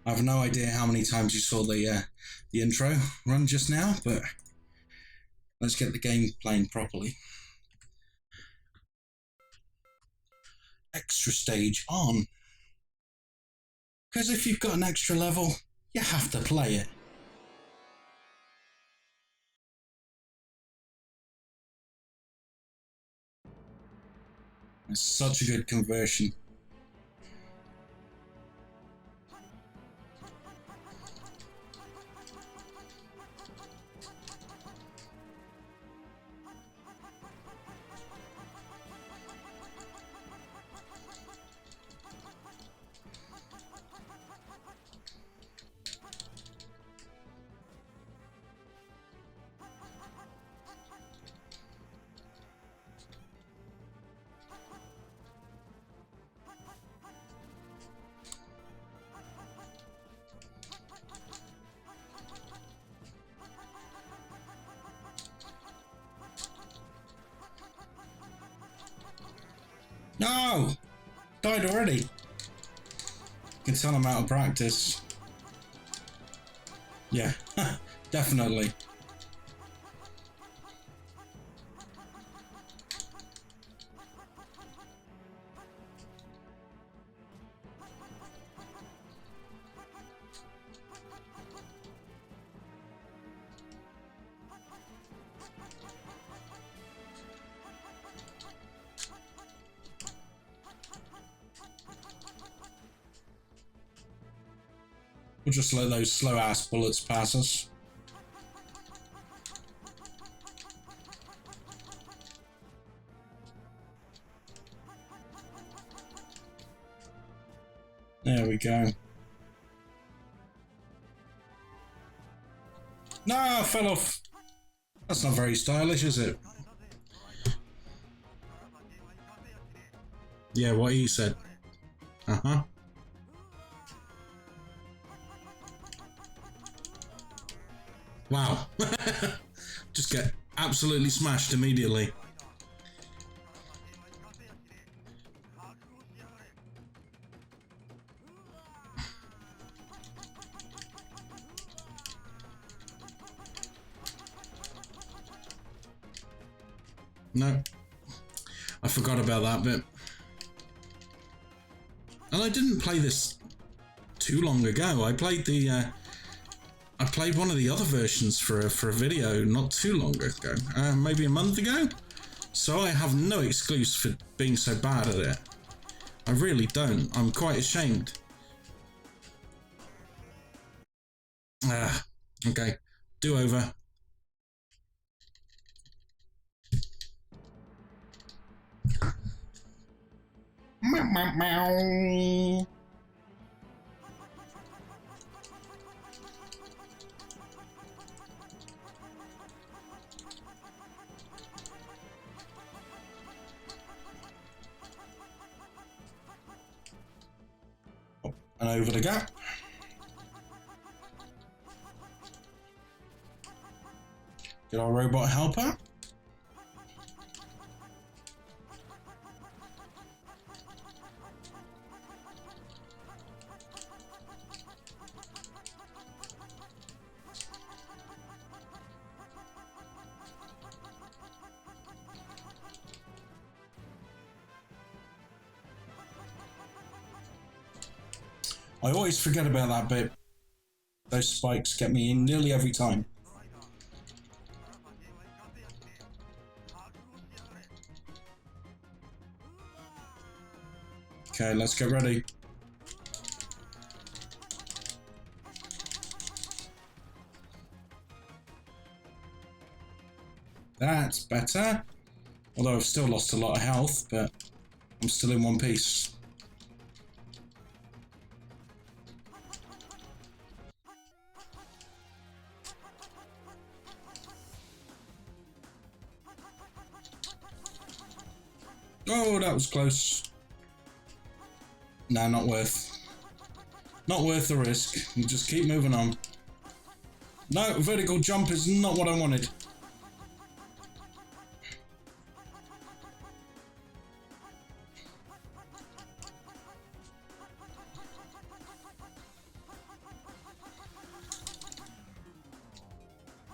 I have no idea how many times you saw the intro run just now, but let's get the game playing properly. Extra stage on. Because if you've got an extra level, you have to play it. It's such a good conversion. No! Died already. You can tell I'm out of practice. Yeah, definitely. We'll just let those slow-ass bullets pass us. There we go. No, I fell off. That's not very stylish, is it? Yeah, what he said. Uh-huh. Wow. Just get absolutely smashed immediately. No. I forgot about that bit. And I didn't play this too long ago. I played one of the other versions for a video not too long ago, maybe a month ago. So I have no excuse for being so bad at it. I really don't. I'm quite ashamed. Okay. Do over. Meow, meow, meow. And over the gap. Get our robot helper. I always forget about that bit. Those spikes get me in nearly every time. Okay, let's get ready. That's better. Although I've still lost a lot of health, but I'm still in one piece. Oh, that was close. Nah, not worth. Not worth the risk. You just keep moving on. No, vertical jump is not what I wanted.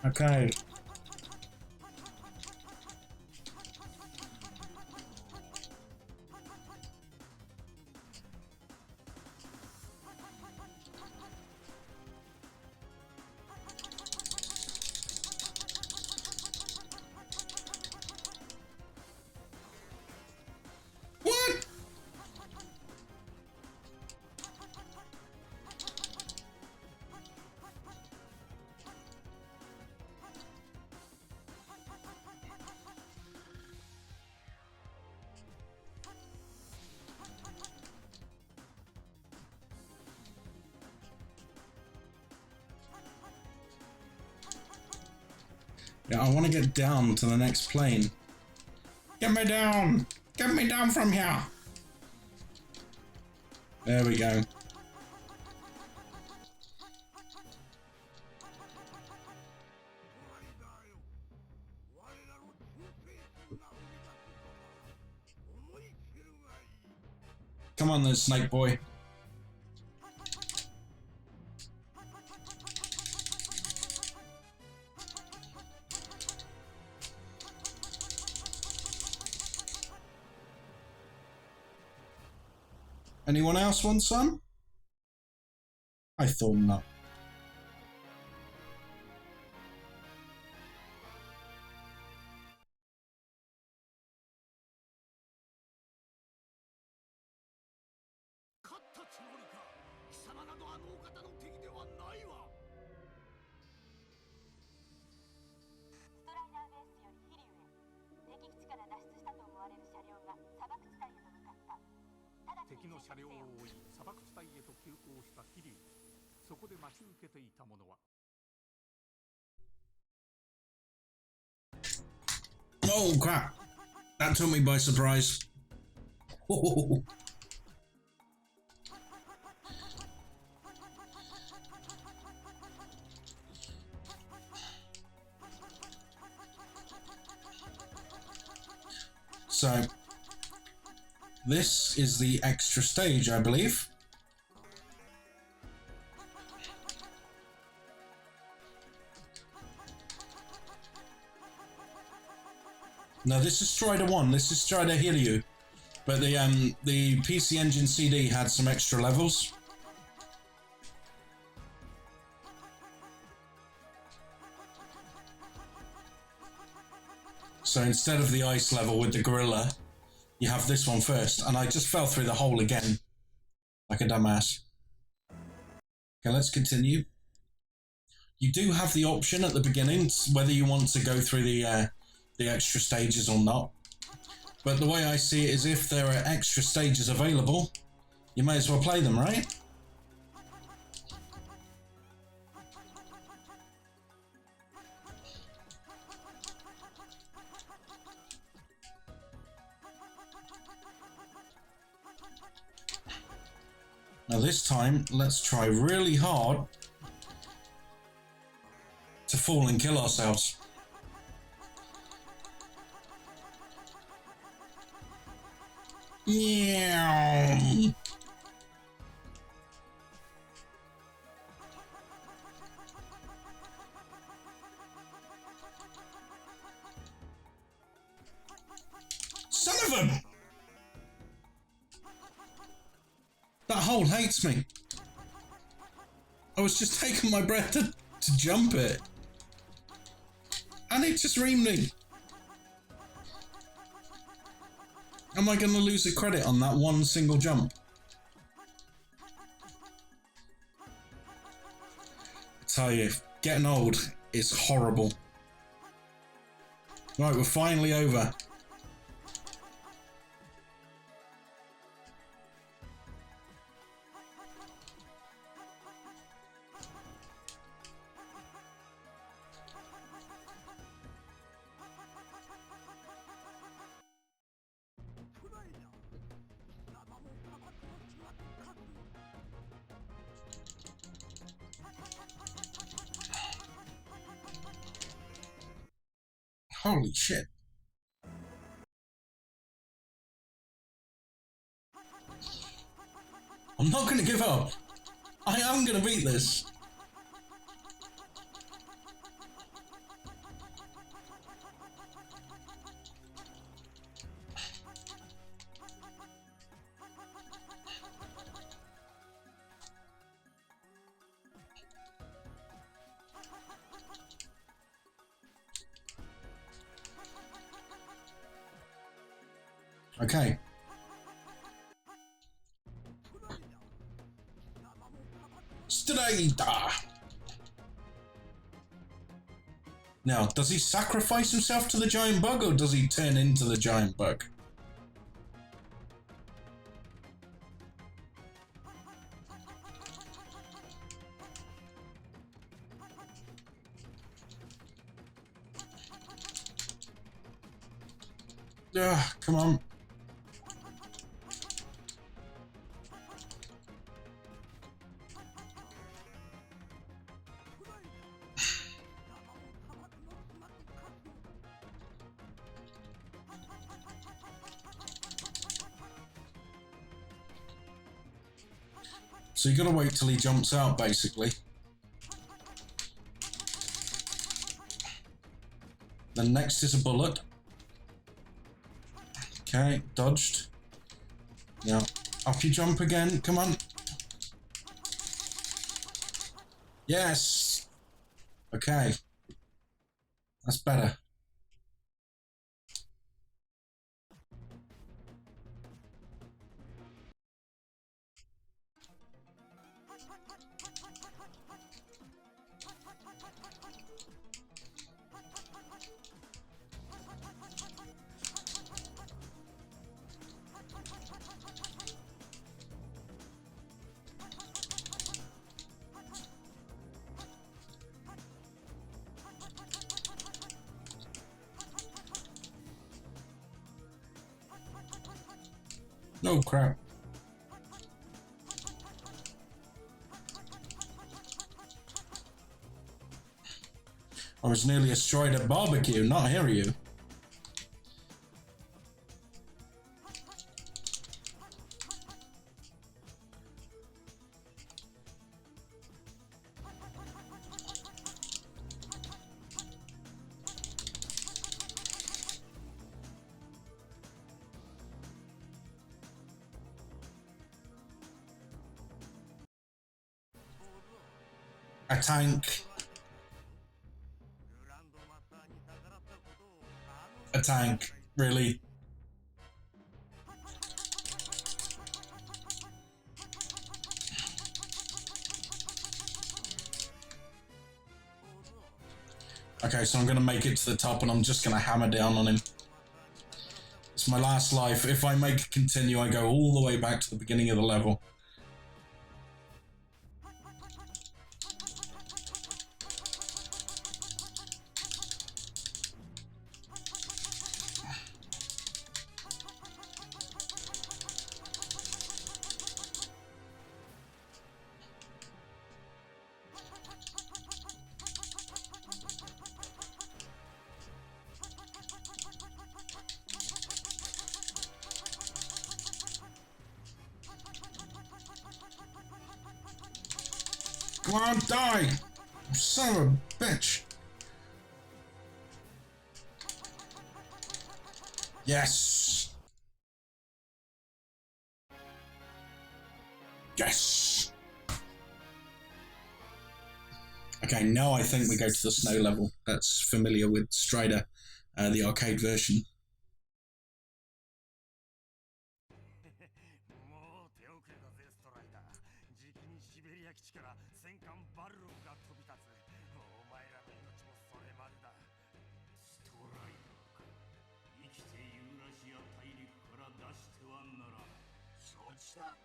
Okay. Yeah, I want to get down to the next plane. Get me down! Get me down from here! There we go. Come on then, Snake Boy. Anyone else want some? I thought not. Oh crap! That took me by surprise. Whoa. So, this is the extra stage, I believe. No, this is Strider 1, this is Strider Helio. But the PC Engine CD had some extra levels. So instead of the ice level with the gorilla, you have this one first. And I just fell through the hole again, like a dumbass. Okay, let's continue. You do have the option at the beginning, whether you want to go through the extra stages or not. But the way I see it is if there are extra stages available, you may as well play them, right? Now this time, let's try really hard to fall and kill ourselves. Yeah. Son of a... That hole hates me. I was just taking my breath to jump it. And it just reamed me. Am I going to lose a credit on that one single jump? I tell you, getting old is horrible. Right, we're finally over. Holy shit. I'm not going to give up. I am going to beat this. Okay. Strider. Now, does he sacrifice himself to the giant bug or does he turn into the giant bug? Come on. So you gotta wait till he jumps out, basically. Then next is a bullet. Okay, dodged. Now, up you jump again, come on. Yes! Okay. That's better. Oh crap. I was nearly destroyed at barbecue, not hear you. A tank. A tank, really. Okay, so I'm gonna make it to the top and I'm just gonna hammer down on him. It's my last life. If I make it continue, I go all the way back to the beginning of the level. Come on, die! You son of a bitch! Yes! Yes! Okay, now I think we go to the snow level. That's familiar with Strider, the arcade version. もう手遅れだぜストライダー。じきにシベリア基地から戦艦バルログが飛び立つ。お前らの命もそれまでだ。ストライダーか。生きてユーラシア大陸から出してはならん。承知だ。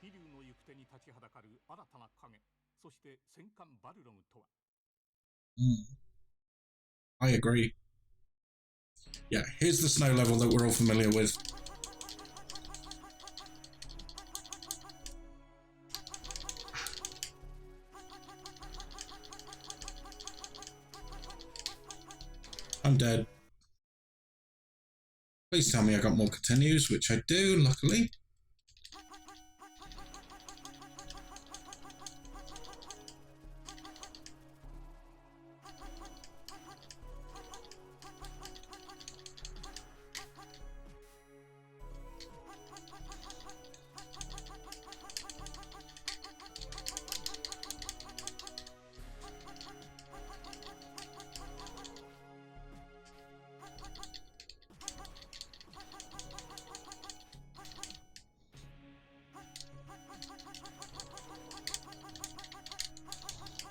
飛竜の行く手に立ちはだかる新たな影、そして戦艦バルログとは。I agree. Yeah, here's the snow level that we're all familiar with. I'm dead. Please tell me I got more continues, which I do, luckily.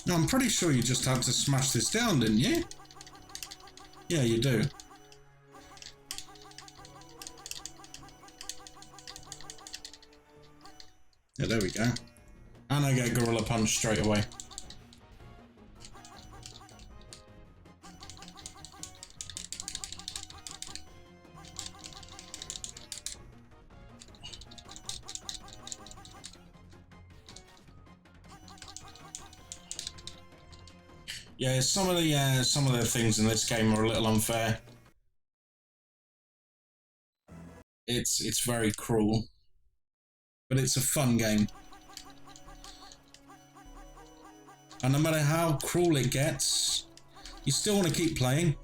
No, I'm pretty sure you just had to smash this down, didn't you? Yeah, you do. Yeah, there we go. And I get Gorilla Punch straight away. Yeah, some of the things in this game are a little unfair. It's very cruel, but it's a fun game. And no matter how cruel it gets, you still want to keep playing.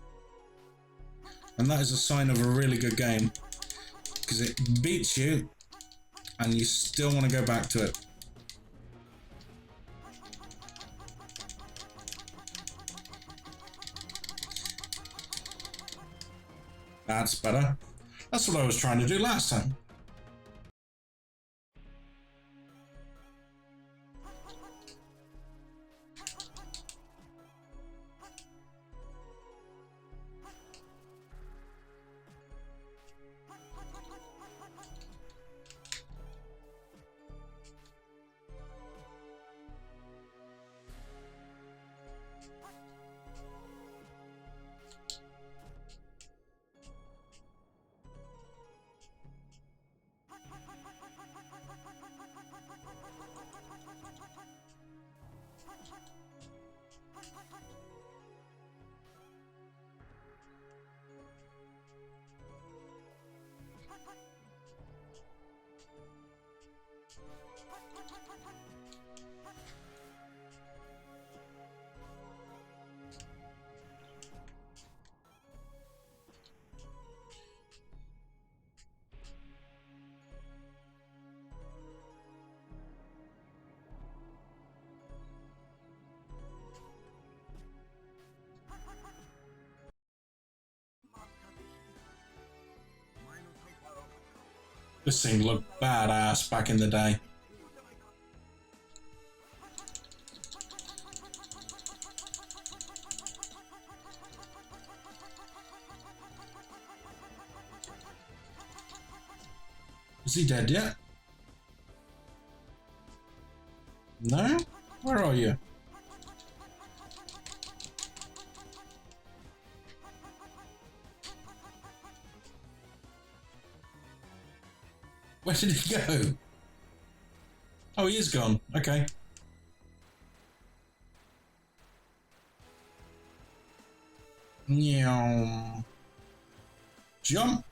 And that is a sign of a really good game, because it beats you and you still want to go back to it. That's better. That's what I was trying to do last time. This thing looked badass back in the day. Is he dead yet? No? Where are you? Where did he go? Oh, he is gone. Okay. Meow. Jump.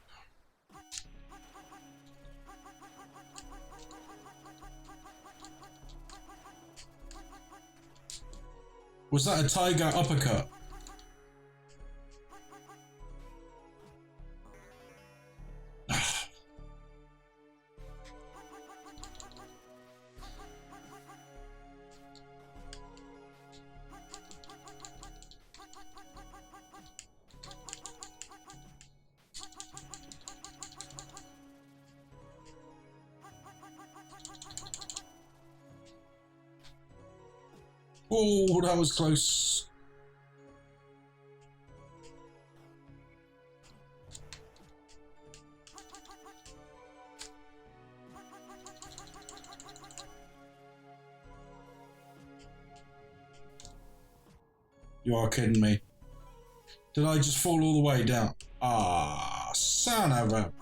Was that a tiger uppercut? Oh, that was close. You are kidding me. Did I just fall all the way down? Ah, son of a...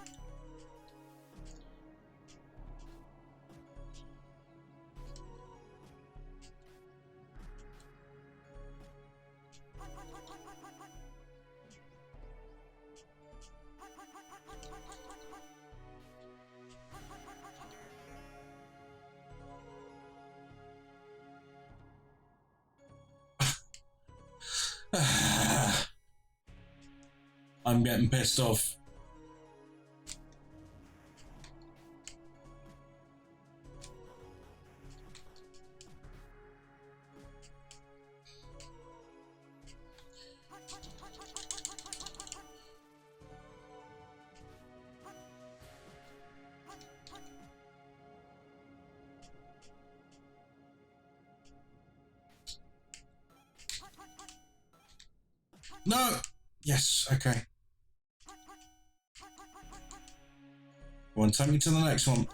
I'm getting pissed off. No! Yes, okay. Go on, take me to the next one.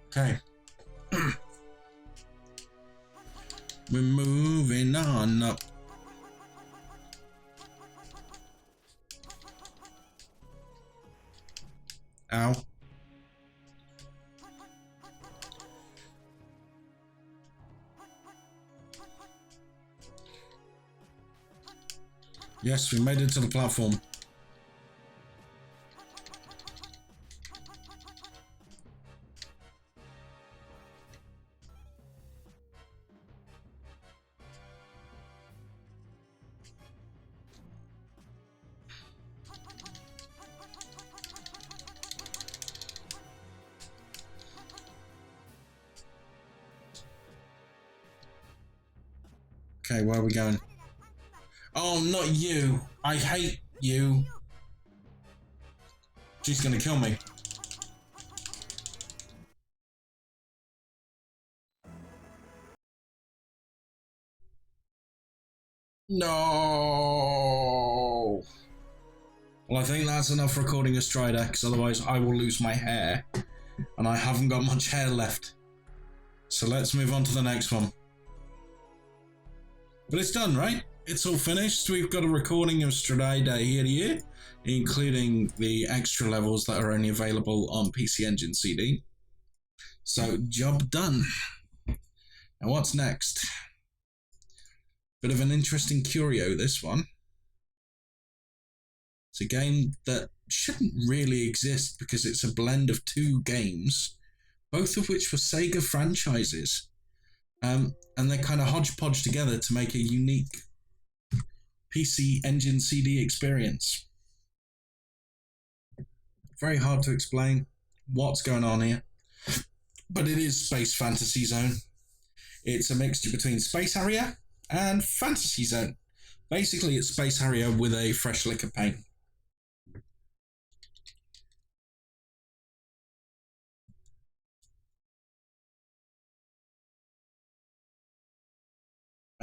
Okay. We're moving on up. Ow. Yes, we made it to the platform. Okay, where are we going? Oh, not you! I hate you! She's gonna kill me. No! Well, I think that's enough recording a Strider, because otherwise I will lose my hair. And I haven't got much hair left. So let's move on to the next one. But it's done, right? It's all finished. We've got a recording of Strider here, including the extra levels that are only available on PC Engine CD. So, job done. Now what's next? Bit of an interesting curio, this one. It's a game that shouldn't really exist because it's a blend of two games, both of which were Sega franchises. And they're kind of hodgepodge together to make a unique PC Engine CD experience. Very hard to explain what's going on here, but it is Space Fantasy Zone. It's a mixture between Space Harrier and Fantasy Zone. Basically, it's Space Harrier with a fresh lick of paint.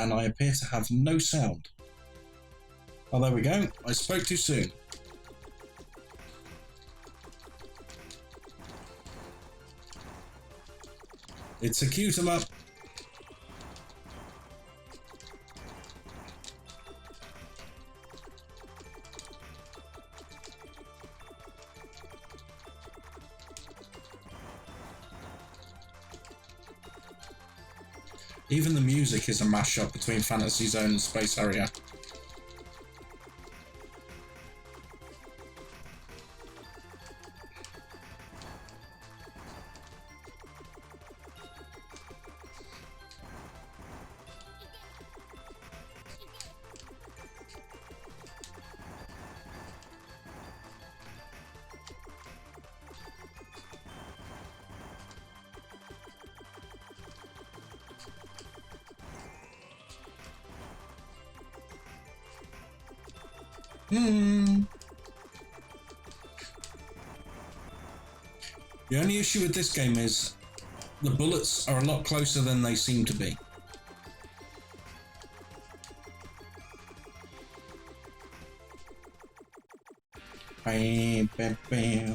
And I appear to have no sound. Oh, there we go. I spoke too soon. It's a cute 'em up. Even the music is a mashup between Fantasy Zone and Space Harrier. The only issue with this game is the bullets are a lot closer than they seem to be. Bam, bam, bam.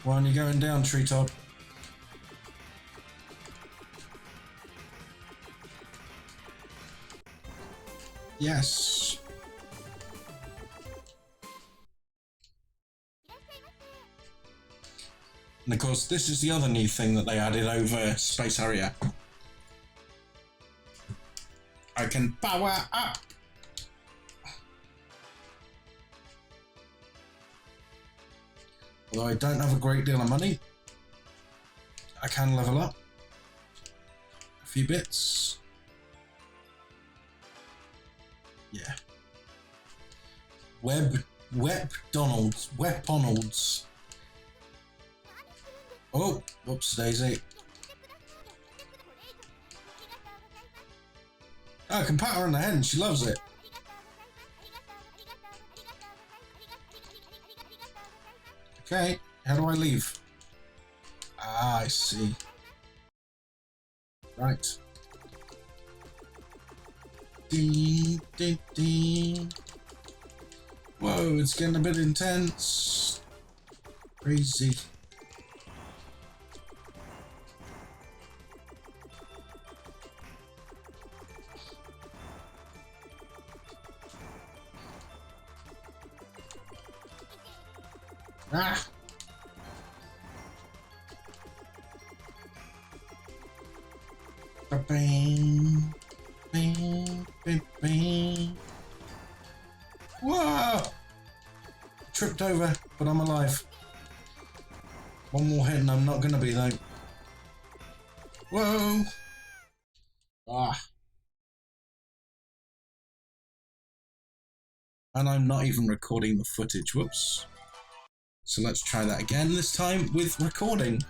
Why aren't you going down, Treetop? Yes. And of course, this is the other new thing that they added over Space Harrier. I can power up! Although I don't have a great deal of money, I can level up a few bits. Yeah. Web-Donalds. Oh, whoops, Daisy. Oh, I can pat her on the head and she loves it. Okay, how do I leave? Ah, I see. Right. Dee, dee, dee. Whoa, it's getting a bit intense. Crazy. Ah! Bang, bang, bang, bang. Whoa! Tripped over, but I'm alive. One more hit and I'm not gonna be though. Whoa! Ah. And I'm not even recording the footage. Whoops. So let's try that again, this time with recording.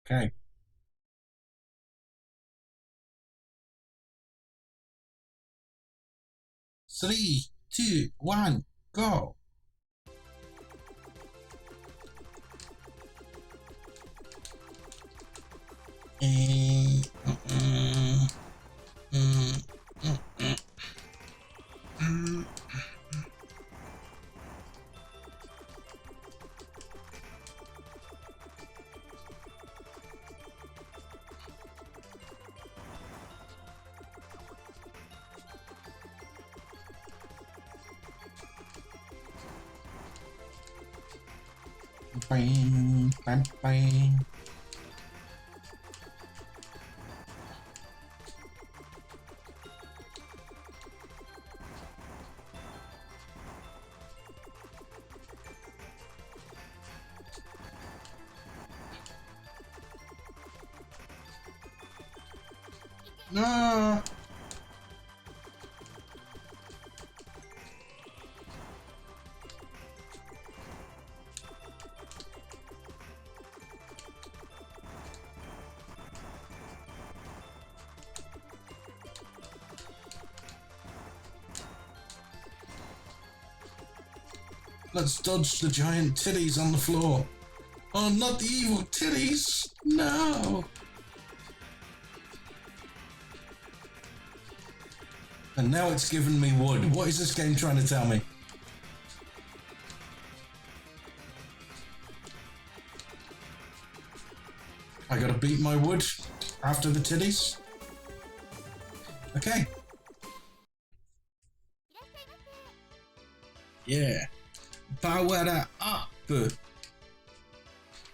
Okay. Three, two, one, go. Bang, bang, bang. No. Let's dodge the giant titties on the floor. Oh, not the evil titties! No! And now it's given me wood. What is this game trying to tell me? I gotta beat my wood after the titties? Okay. Yeah. Power up!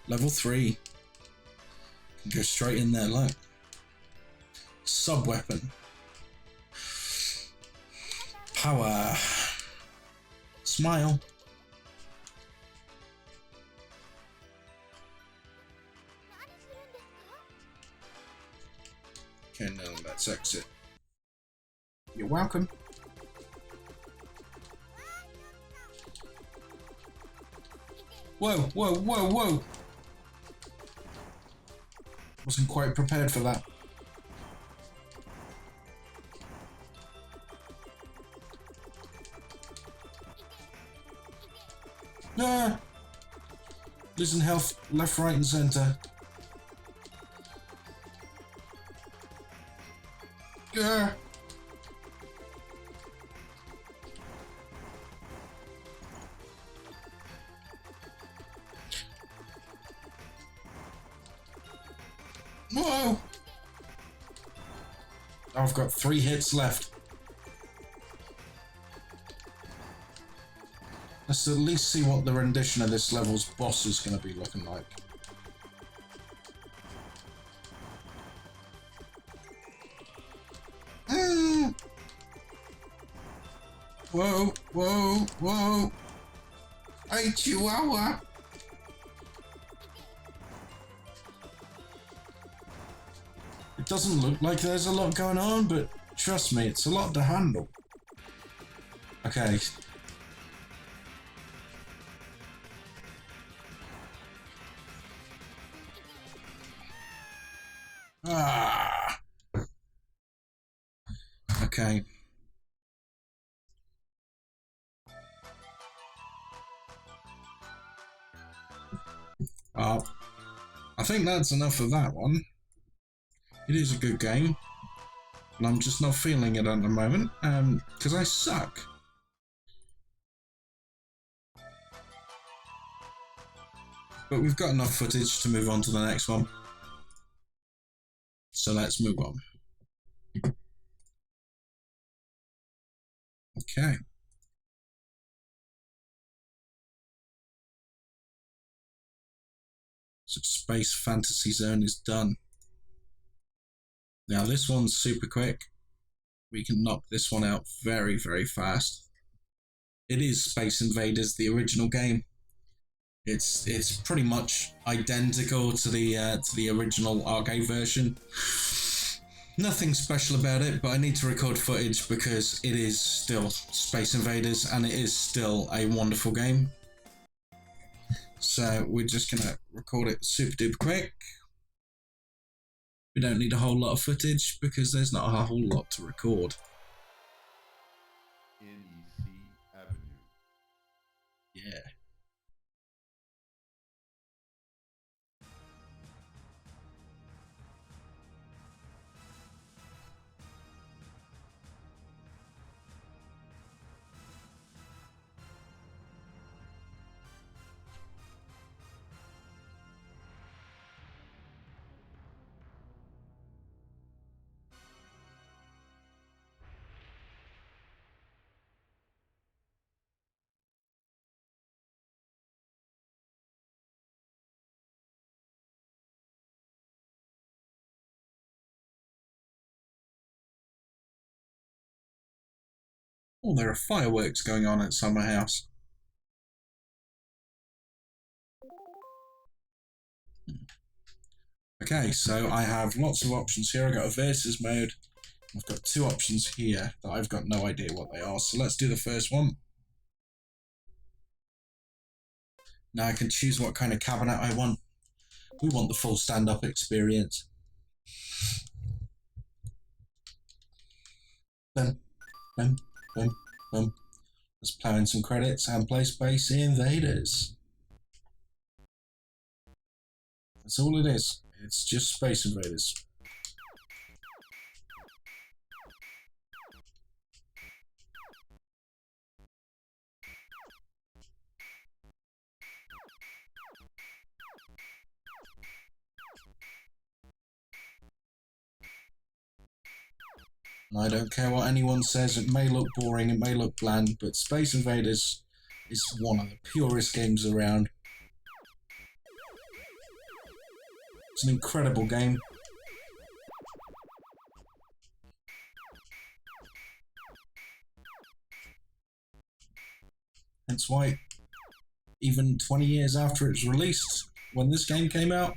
Level 3. Go straight in there, look. Sub-weapon. Power. Smile. Okay, now let's exit. You're welcome. Whoa, whoa, whoa, whoa! Wasn't quite prepared for that. Ah! Losing health left, right, and center. Yeah. Whoa! I've got 3 hits left. Let's at least see what the rendition of this level's boss is going to be looking like. Whoa, whoa, whoa. Hey, Chihuahua. It doesn't look like there's a lot going on, but trust me, it's a lot to handle. Okay. Ah. Okay. Well, I think that's enough of that one. It is a good game, and I'm just not feeling it at the moment, because I suck. But we've got enough footage to move on to the next one. So let's move on. Okay. So Space Fantasy Zone is done. Now this one's super quick. We can knock this one out very, very fast. It is Space Invaders, the original game. It's pretty much identical to the original arcade version. Nothing special about it, but I need to record footage because it is still Space Invaders and it is still a wonderful game. So we're just gonna record it super duper quick. We don't need a whole lot of footage because there's not a whole lot to record. NEC Avenue. Yeah. Oh, there are fireworks going on outside my house. Okay, so I have lots of options here. I've got a versus mode. I've got two options here that I've got no idea what they are. So let's do the first one. Now I can choose what kind of cabinet I want. We want the full stand-up experience. Boom, boom, boom, boom. Let's plow in some credits and play Space Invaders. That's all it is. It's just Space Invaders. And I don't care what anyone says, it may look boring, it may look bland, but Space Invaders is one of the purest games around. It's an incredible game. That's why, even 20 years after its release, when this game came out,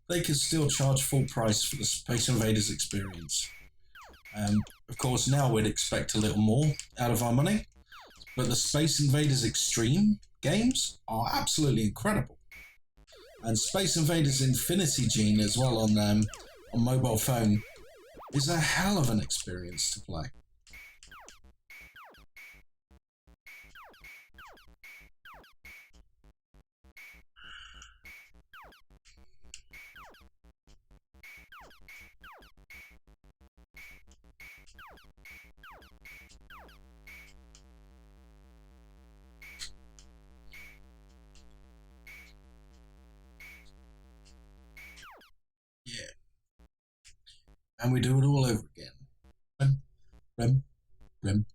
they could still charge full price for the Space Invaders experience. Of course, now we'd expect a little more out of our money, but the Space Invaders Extreme games are absolutely incredible. And Space Invaders Infinity Gene as well on mobile phone is a hell of an experience to play. Yeah. And we do it all over again. Blim, blim, blim,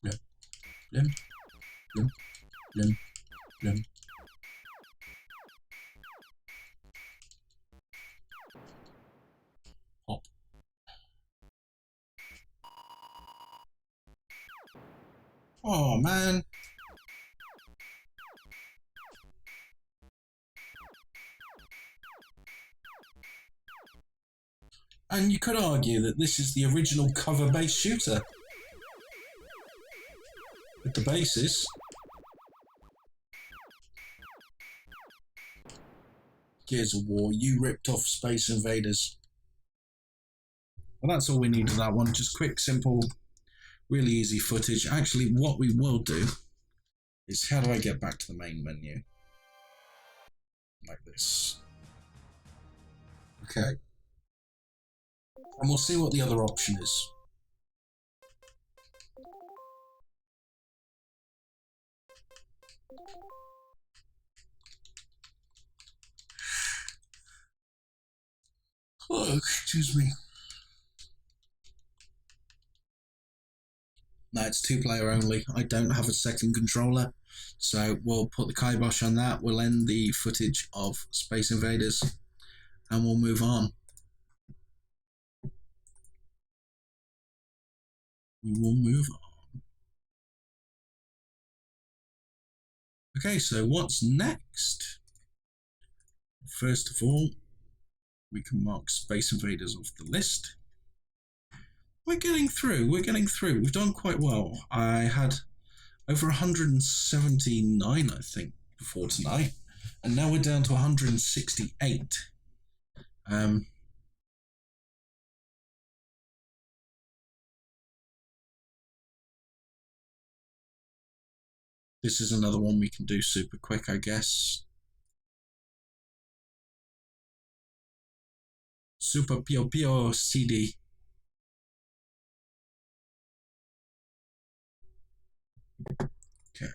blim, blim, blim, blim. Blum. Pop. Oh man. And you could argue that this is the original cover-based shooter. With the basis. Gears of War, you ripped off Space Invaders. Well, that's all we need for that one. Just quick, simple, really easy footage. Actually, what we will do is, how do I get back to the main menu? Like this. Okay. And we'll see what the other option is. Oh, excuse me. No, it's 2-player only. I don't have a second controller. So we'll put the kibosh on that. We'll end the footage of Space Invaders and we'll move on. We will move on. Okay, so what's next? First of all, we can mark Space Invaders off the list. We're getting through. We've done quite well. I had over 179, I think, before tonight. And now we're down to 168. This is another one we can do super quick, I guess. Super Pio Pio CD. Okay.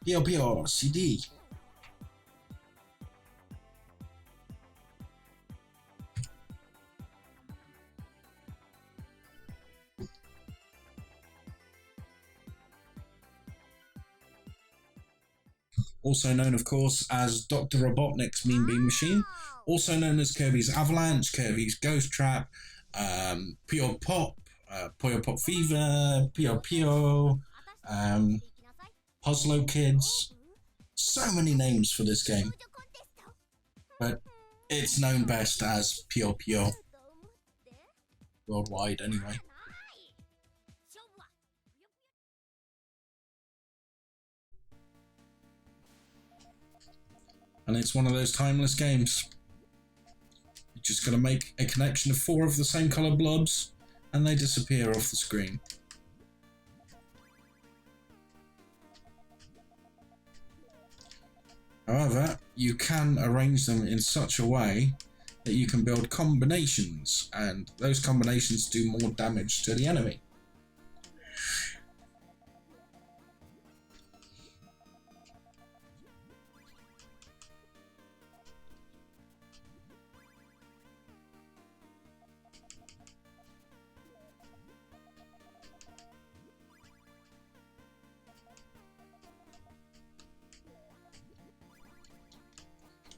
Pio Pio CD. Also known, of course, as Dr. Robotnik's Mean Bean Machine, also known as Kirby's Avalanche, Kirby's Ghost Trap, Puyo Pop, Puyo Pop Fever, Puyo Puyo, Puzzlo Kids. So many names for this game, but it's known best as Puyo Puyo. Worldwide, anyway. And it's one of those timeless games. You're just going to make a connection of 4 of the same colour blobs and they disappear off the screen. However, you can arrange them in such a way that you can build combinations, and those combinations do more damage to the enemy.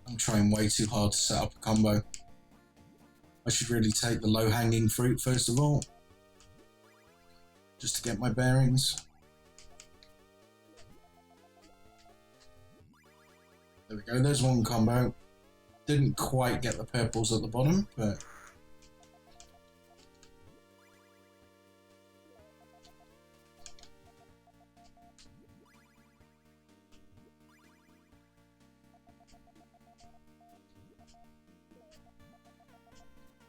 I'm trying way too hard to set up a combo. I should really take the low-hanging fruit first of all, just to get my bearings. There we go, there's one combo. Didn't quite get the purples at the bottom, but...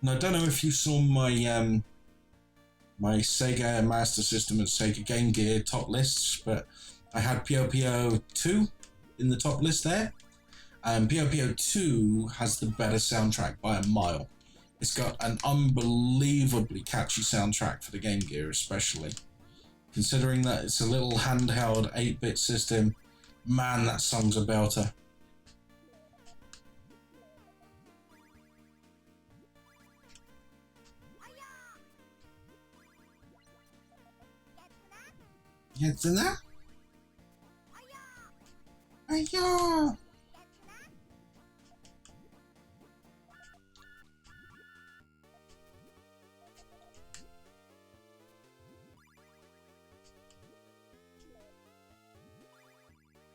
Now, I don't know if you saw my my Sega Master System and Sega Game Gear top lists, but I had Puyo Puyo 2 in the top list there. Puyo Puyo 2 has the better soundtrack by a mile. It's got an unbelievably catchy soundtrack for the Game Gear especially. Considering that it's a little handheld 8-bit system, man, that song's a belter. It's in there? Hiya!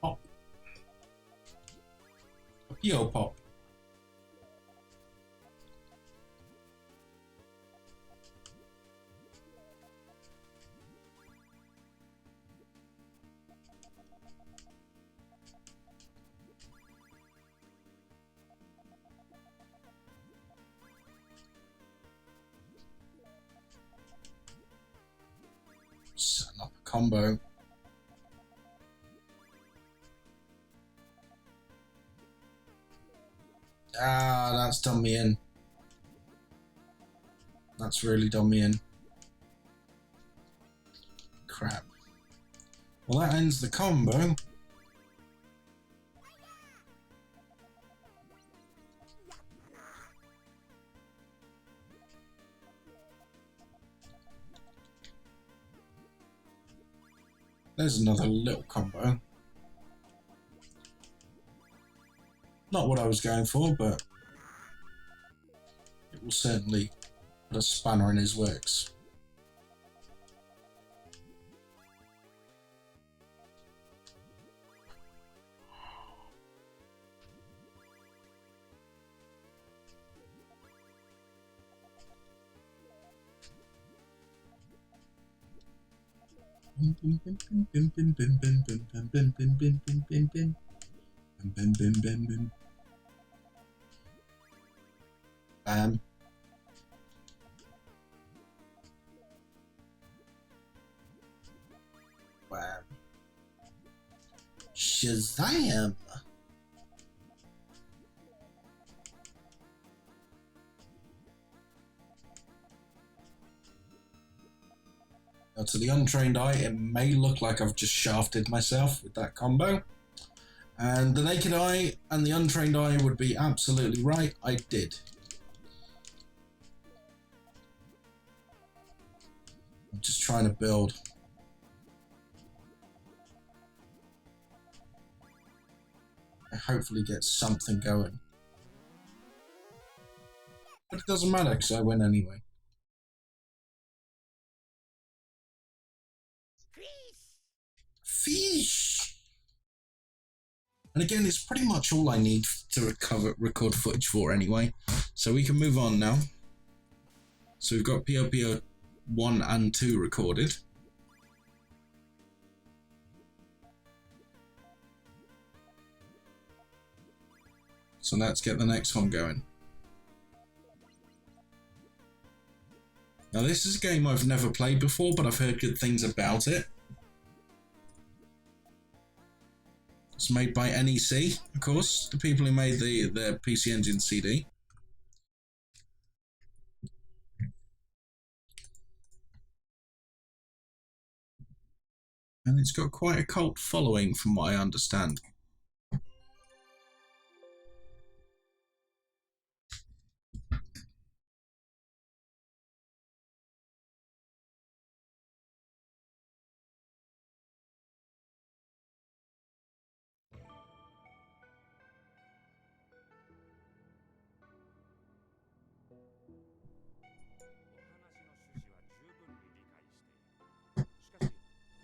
Pop. A P.O. Pop. Setting up a combo. Ah, that's done me in. That's really done me in. Crap. Well, that ends the combo. There's another little combo. Not what I was going for, but it will certainly put a spanner in his works. Bam. Bam. Shazam! Now, to the untrained eye, it may look like I've just shafted myself with that combo. And the naked eye and the untrained eye would be absolutely right. I did. I'm just trying to build. I hopefully get something going. But it doesn't matter because I win anyway. Fish! And again, it's pretty much all I need to record footage for anyway. So we can move on now. So we've got POPO 1 and 2 recorded. So let's get the next one going. Now this is a game I've never played before, but I've heard good things about it. It's made by NEC, of course, the people who made the PC Engine CD. And it's got quite a cult following from what I understand.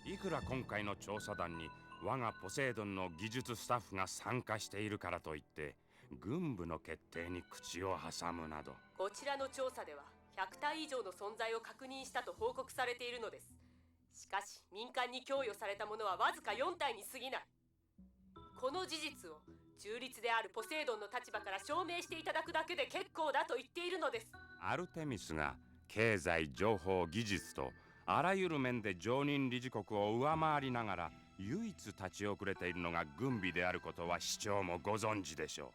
いくら今回の調査団に我がポセイドンの技術スタッフが参加しているからといって軍部の決定に口を挟むなど。こちらの調査では100体以上の存在を確認したと報告されているのです。しかし民間に供与されたものはわずか4体に過ぎない。この事実を中立であるポセイドンの立場から証明していただくだけで結構だと言っているのです。アルテミスが経済情報技術とあらゆる面で常任理事国を上回りながら唯一立ち遅れているのが軍備であることは市長もご存知でしょ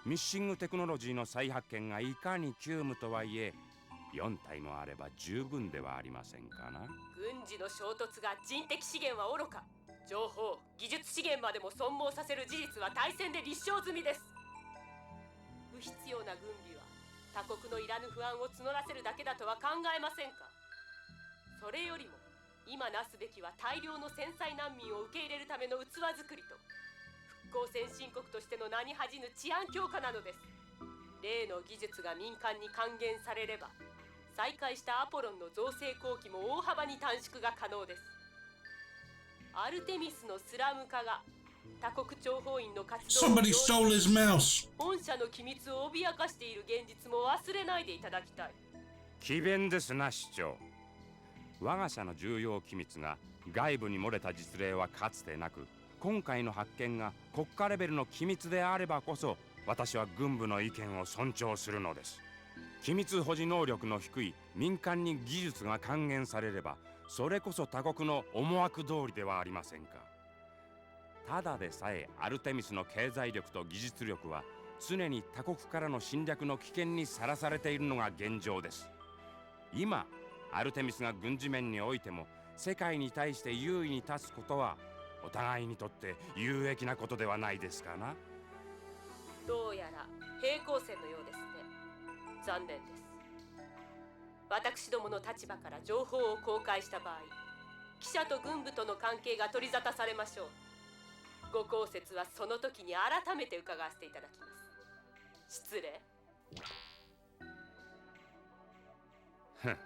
う。ミッシングテクノロジーの再発見がいかに急務とはいえ4体もあれば十分ではありませんかな。軍事の衝突が人的資源はおろか、情報技術資源までも損耗させる事実は大戦で立証済みです。不必要な軍備は他国のいらぬ不安を募らせるだけだとは考えませんか。それよりも今なすべきは大量の戦災難民を受け入れるための器作りと復興先進国としての名に恥じぬ治安強化なのです。例の技術が民間に還元されれば、再開したアポロンの造成工期も大幅に短縮が可能です。アルテミスのスラム化が他国諜報員の活動を Somebody stole his mouse. 本社の機密を脅かしている現実も忘れないでいただきたい。詭弁ですな市長。我が社の重要機密が外部に漏れた実例はかつてなく、今回の発見が国家レベルの機密であればこそ、私は軍部の意見を尊重するのです。機密保持能力の低い民間に技術が還元されれば、それこそ他国の思惑通りではありませんか。ただでさえアルテミスの経済力と技術力は常に他国からの侵略の危険にさらされているのが現状です。今アルテミスが軍事面においても世界に対して優位に立つことはお互いにとって有益なことではないですかな。どうやら平行線のようですね。残念です。私どもの立場から情報を公開した場合、記者と軍部との関係が取り沙汰されましょう。ご公説はその時に改めて伺わせていただきます。失礼。ふん、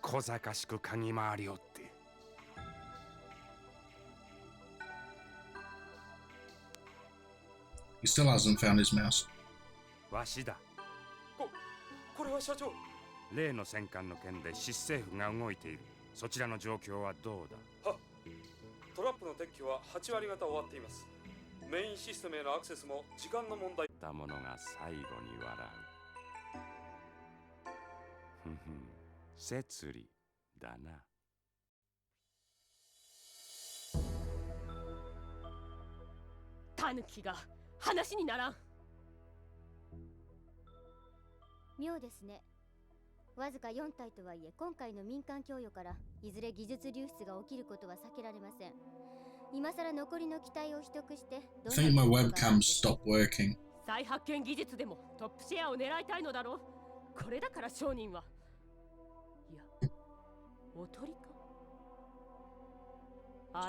小賢しく嗅ぎ回りおって。He still hasn't found his mouse. わしだ。これは社長。例の戦艦の件で失政府が動いている。そちらの状況はどうだ。は、トラップの撤去は8割方終わっています。メインシステムへのアクセスも時間の問題。たものが最後に笑う。ふんふん、摂理だな。タヌキが話にならん。妙ですね。わずか4体とはいえ、今回の民間供与からいずれ技術流出が起きることは避けられません。今さら残りの機体を取得して、 I think my webcam stopped working. 再発見技術でもトップシェアを狙いたいのだろう。これだから商人は。いや、おとりか。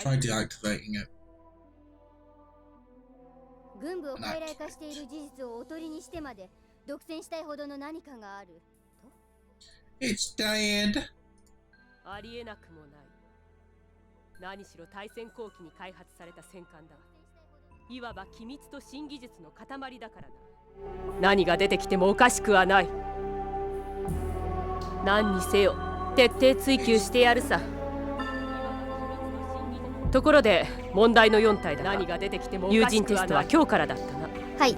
Try deactivating it. 軍部を傀儡化している事実をおとりにしてまで独占したいほどの何かがあると。 It's dead. ありえなくもない。何しろ大戦後期に開発された戦艦だ。いわば機密と新技術の塊だからな。何が出てきてもおかしくはない。何にせよ徹底追求してやるさ。ところで問題の4体だが、何が出てきても友人テストは今日からだったな。はい。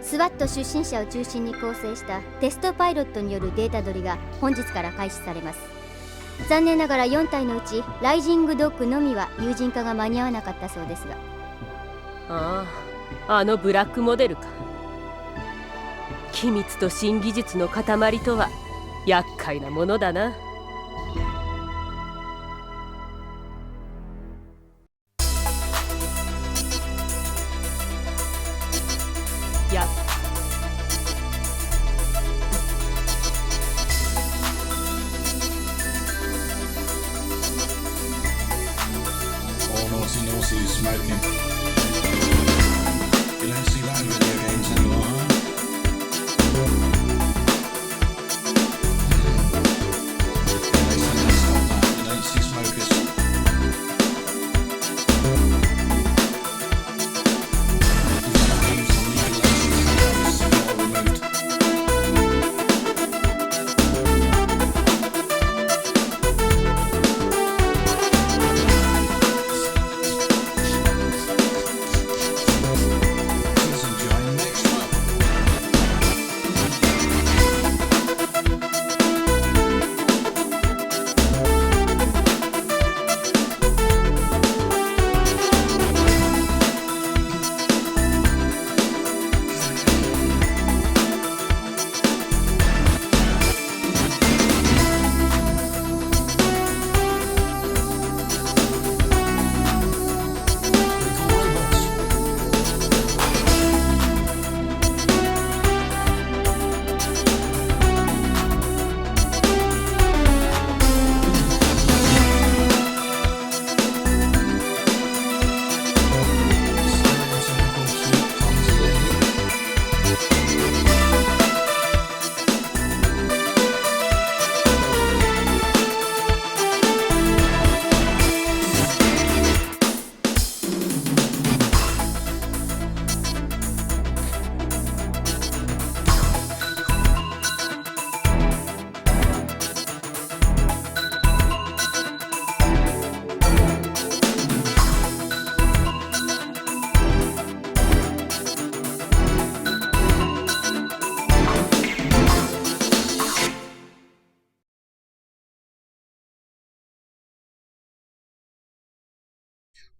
スワット出身者を中心に構成したテストパイロットによるデータ取りが本日から開始されます。残念ながら4体のうちライジングドッグのみは有人化が間に合わなかったそうですが。ああ、あのブラックモデルか。機密と新技術の塊とは厄介なものだな。Naughty smoking. You don't see that in video games anymore, They said they stopped that. You don't see smokers.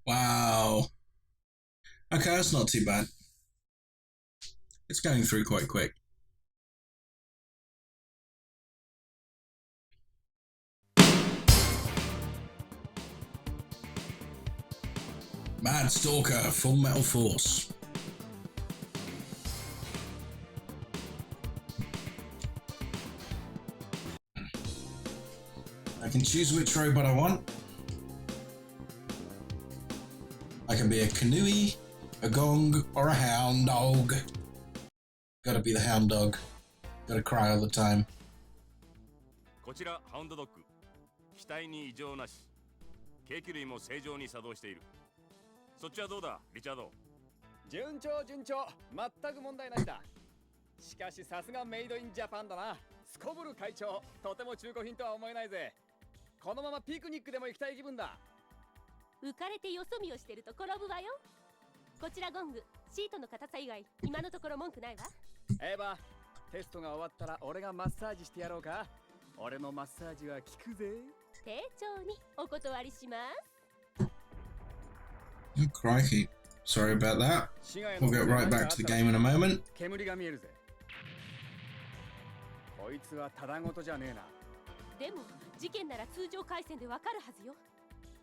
Wow. Okay, that's not too bad. It's going through quite quick. Mad Stalker, Full Metal Force. I can choose which robot I want. I can be a Kanui, a Gong, or a Hound Dog. Gotta be the Hound Dog. Gotta cry all the time. こちらハウンドドッグ。機体に異常なし。計器類も正常に作動している。そっちはどうだ、リチャード。順調順調、全く問題なしだ。しかしさすがメイドインジャパンだな。すこぶる会長、とても中古品とは思えないぜ。このままピクニックでも行きたい気分だ。浮かれてよそ見をしてると転ぶわよ。こちらゴング、シートの硬さ以外今のところ文句ないわ。エヴァ、テストが終わったら俺がマッサージしてやろうか。俺のマッサージは効くぜ。丁重にお断りします。Oh, crikey. Sorry about that. We'll get right back to the game in a moment. 煙が見えるぜ。こいつはただごとじゃねえな。でも事件なら通常回線でわかるはずよ。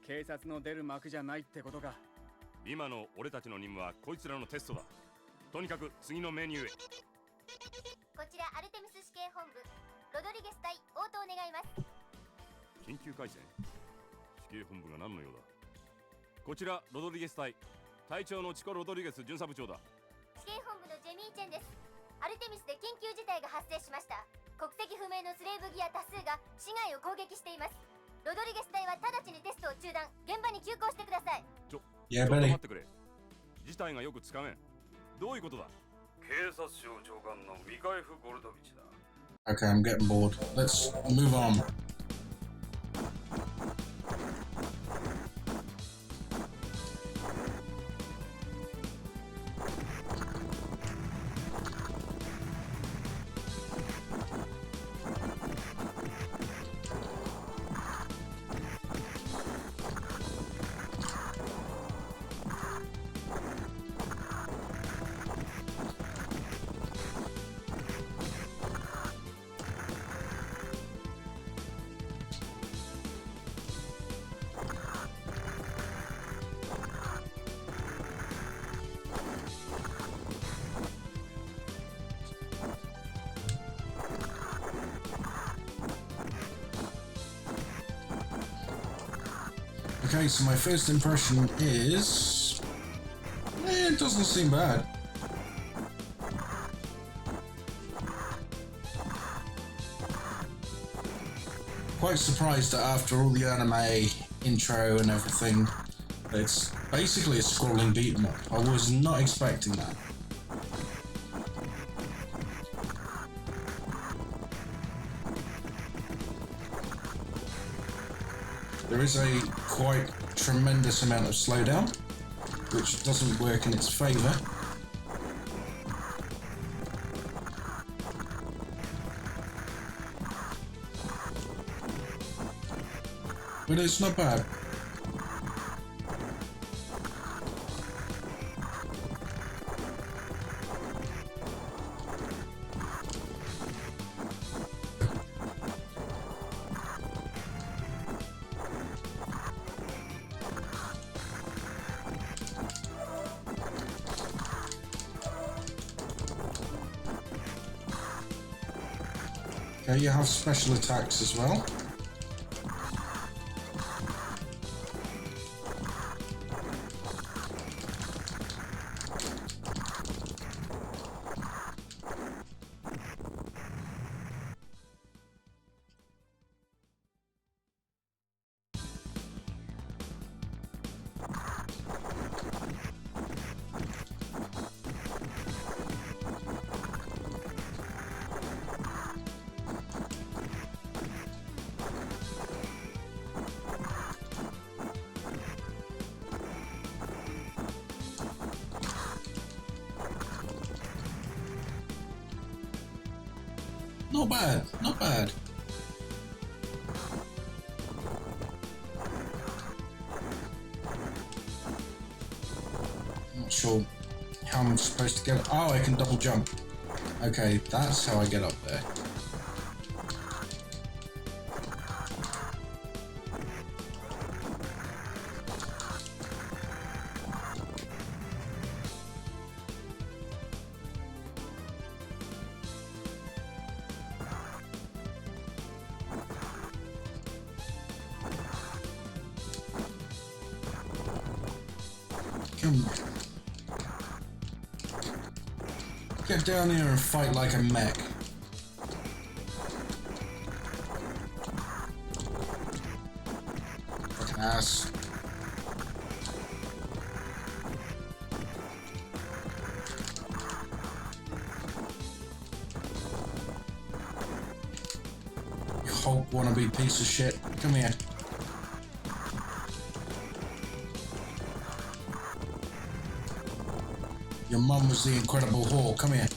警察の出る幕じゃないってことか。今の俺たちの任務はこいつらのテストだ。とにかく次のメニューへ。こちらアルテミス死刑本部、ロドリゲス隊応答願います。緊急回線。死刑本部が何の用だ。こちらロドリゲス隊、隊長のチコ・ロドリゲス巡査部長だ。死刑本部のジェミー・チェンです。アルテミスで緊急事態が発生しました。国籍不明のスレーブギア多数が市街を攻撃しています。ロドリゲス隊は直ちにテストを中断、現場に急行してください。ちょっと Yeah, 待 buddy. ってくれ。事態がよくつかめん。どういうことだ。警察庁長官のミカエフ・ゴルドビチだ。 Okay, I'm getting bored. Let's move on. Okay, so my first impression is... it doesn't seem bad. Quite surprised that after all the anime intro and everything, it's basically a scrolling beat 'em up. I was not expecting that. There is a quite tremendous amount of slowdown, which doesn't work in its favour. But it's not bad. Okay, you have special attacks as well. Not bad, not bad. sure how I'm supposed to get. Oh, I can double jump. Okay, that's how I get up there. Come on. Get down here and fight like a mech. Fucking ass. You Hulk wannabe piece of shit. Come here. Your mum was the Incredible Hulk. Come here.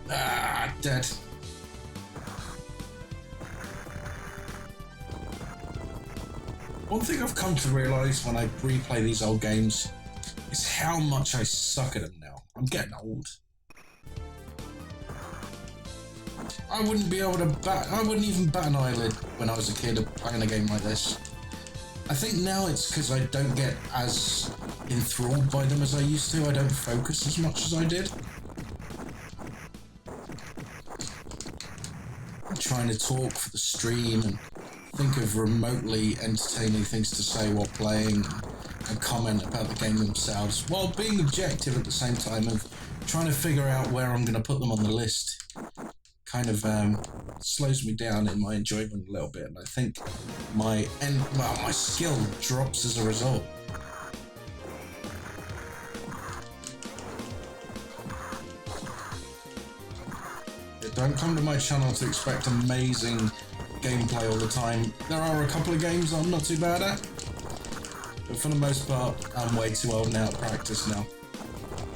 Ah, dead. One thing I've come to realise when I replay these old games is how much I suck at them now. I'm getting old. I wouldn't be able to I wouldn't even bat an eyelid when I was a kid playing a game like this. I think now it's because I don't get as enthralled by them as I used to. I don't focus as much as I did. I'm trying to talk for the stream and think of remotely entertaining things to say while playing and comment about the game themselves, while being objective at the same time of trying to figure out where I'm going to put them on the list. Kind of slows me down in my enjoyment a little bit, and I think my skill drops as a result. Yeah, don't come to my channel to expect amazing gameplay all the time. There are a couple of games I'm not too bad at, but for the most part, I'm way too old now to practice now.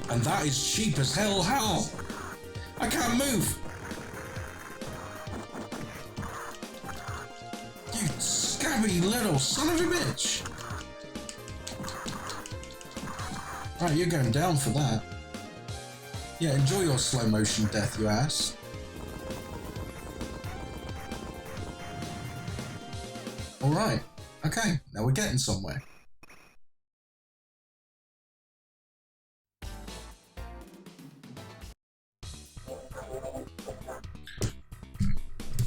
And that is cheap as hell. How? I can't move. You scabby little son of a bitch. Right, you're going down for that. Yeah, enjoy your slow motion death, you ass. Alright, okay, now we're getting somewhere.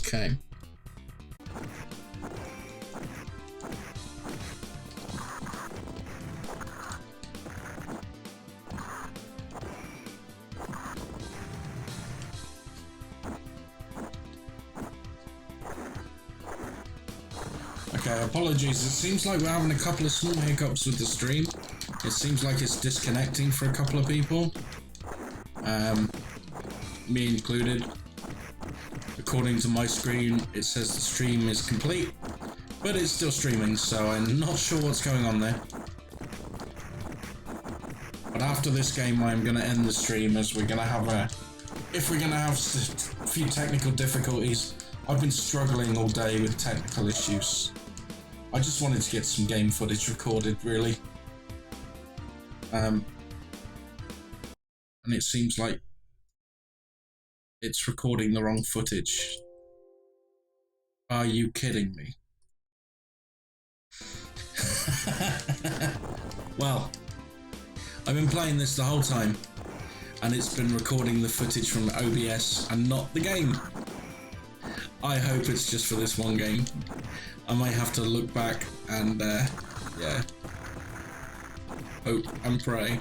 Okay. Okay, apologies. It seems like we're having a couple of small hiccups with the stream. It seems like it's disconnecting for a couple of people. Me included. According to my screen, it says the stream is complete, but it's still streaming, so I'm not sure what's going on there. But after this game, I'm going to end the stream, as we're going to have a few technical difficulties. I've been struggling all day with technical issues. I just wanted to get some game footage recorded, really. And it seems like it's recording the wrong footage. Are you kidding me? Well, I've been playing this the whole time, and it's been recording the footage from OBS and not the game. I hope it's just for this one game. I might have to look back and, yeah, hope and pray.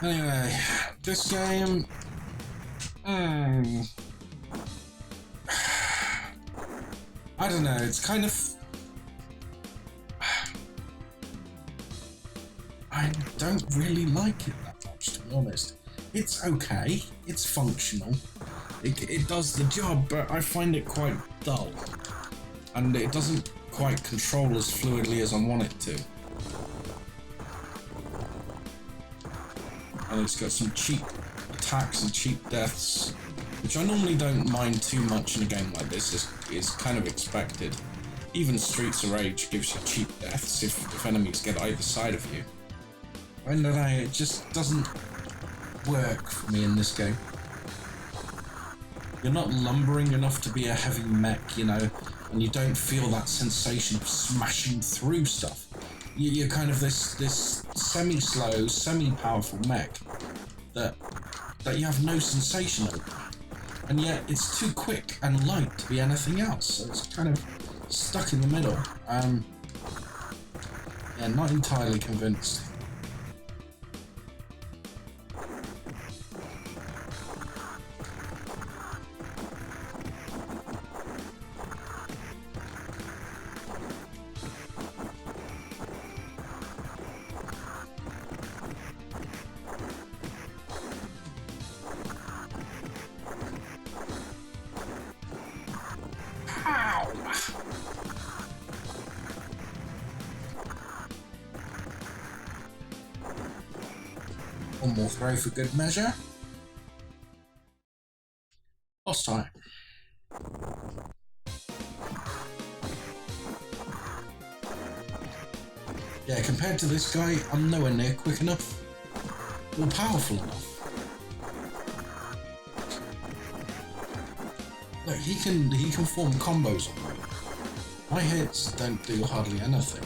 Anyway, this game... I don't know, it's kind of... I don't really like it that much, to be honest. It's okay, it's functional, it does the job, but I find it quite dull. and it doesn't quite control as fluidly as I want it to. And it's got some cheap attacks and cheap deaths, which I normally don't mind too much in a game like this. Is kind of expected. Even Streets of Rage gives you cheap deaths if enemies get either side of you. I don't know, it just doesn't work for me in this game. You're not lumbering enough to be a heavy mech, you know, and you don't feel that sensation of smashing through stuff. You're kind of this semi-slow, semi-powerful mech that you have no sensation over. And yet it's too quick and light to be anything else, so it's kind of stuck in the middle. Yeah, not entirely convinced. One more throw for good measure. Boss time. Yeah, compared to this guy, I'm nowhere near quick enough or powerful enough. Look, he can form combos on me. My hits don't do hardly anything.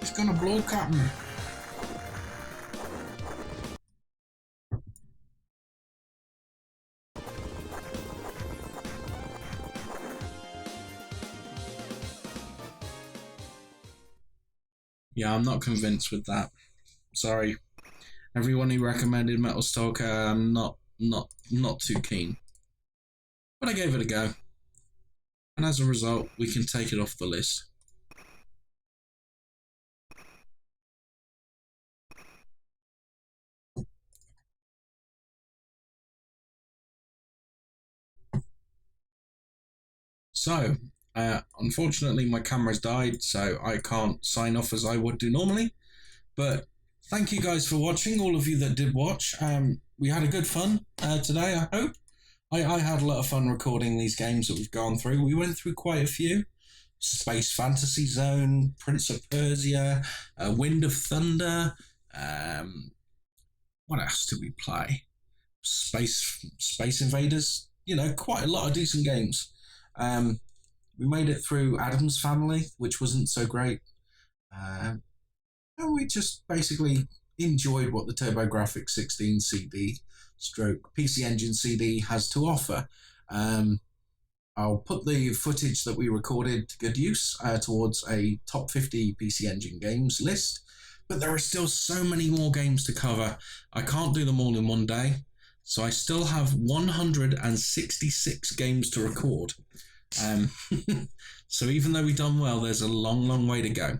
He's gonna blow Captain. Yeah, I'm not convinced with that. Sorry. Everyone who recommended Metal Stalker, I'm not too keen. But I gave it a go. And as a result, we can take it off the list. So, unfortunately my camera's died, so I can't sign off as I would do normally. But thank you guys for watching, all of you that did watch. We had a good fun today, I hope. I had a lot of fun recording these games that we've gone through. We went through quite a few. Space Fantasy Zone, Prince of Persia, Wind of Thunder. What else did we play? Space Invaders. You know, quite a lot of decent games. We made it through Adam's Family, which wasn't so great. And we just basically enjoyed what the TurboGrafx 16 CD stroke PC Engine CD has to offer. I'll put the footage that we recorded to good use towards a top 50 PC Engine games list, but there are still so many more games to cover. I can't do them all in one day, so I still have 166 games to record. So even though we've done well, there's a long way to go,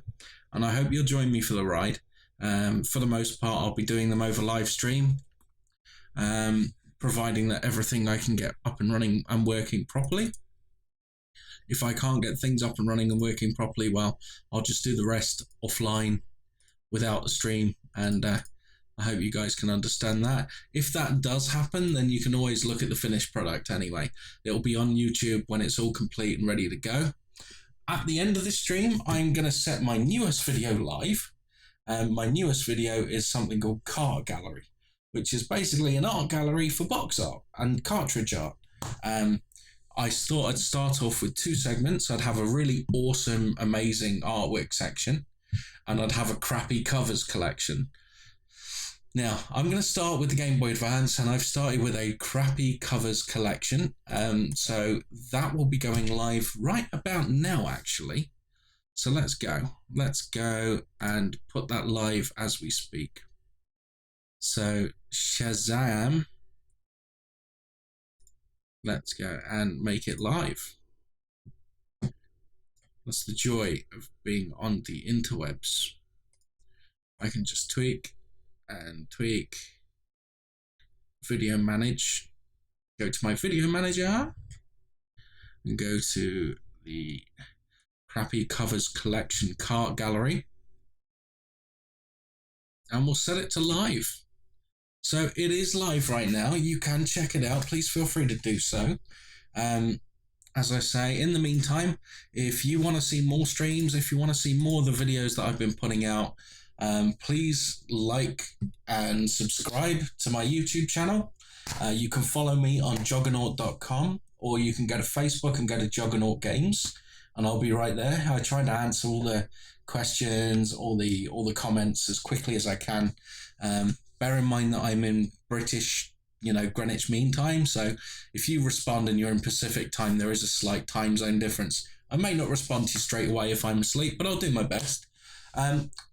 and I hope you'll join me for the ride. For the most part, I'll be doing them over live stream, providing that everything I can get up and running and working properly. If I can't get things up and running and working properly, well, I'll just do the rest offline without the stream, and I hope you guys can understand that. If that does happen, then you can always look at the finished product anyway. It'll be on YouTube when it's all complete and ready to go. At the end of this stream, I'm going to set my newest video live. My newest video is something called Cart Gallery, which is basically an art gallery for box art and cartridge art. I thought I'd start off with two segments. I'd have a really awesome, amazing artwork section, and I'd have a crappy covers collection. Now, I'm going to start with the Game Boy Advance, and I've started with a crappy covers collection. So that will be going live right about now, actually. So let's go. Let's go and put that live as we speak. So Shazam. Let's go and make it live. That's the joy of being on the interwebs. I can just tweak and tweak, video manage, go to my video manager and go to the crappy covers collection cart gallery, and we'll set it to live. So it is live right now. You can check it out. Please feel free to do so. As I say, in the meantime, if you want to see more streams, if you want to see more of the videos that I've been putting out, please like and subscribe to my YouTube channel. You can follow me on juggernaut.com, or you can go to Facebook and go to Juggernaut Games, and I'll be right there. I try to answer all the questions, all the comments as quickly as I can. Bear in mind that I'm in British, Greenwich Mean Time, so if you respond and you're in Pacific time, there is a slight time zone difference. I may not respond to you straight away if I'm asleep, but I'll do my best.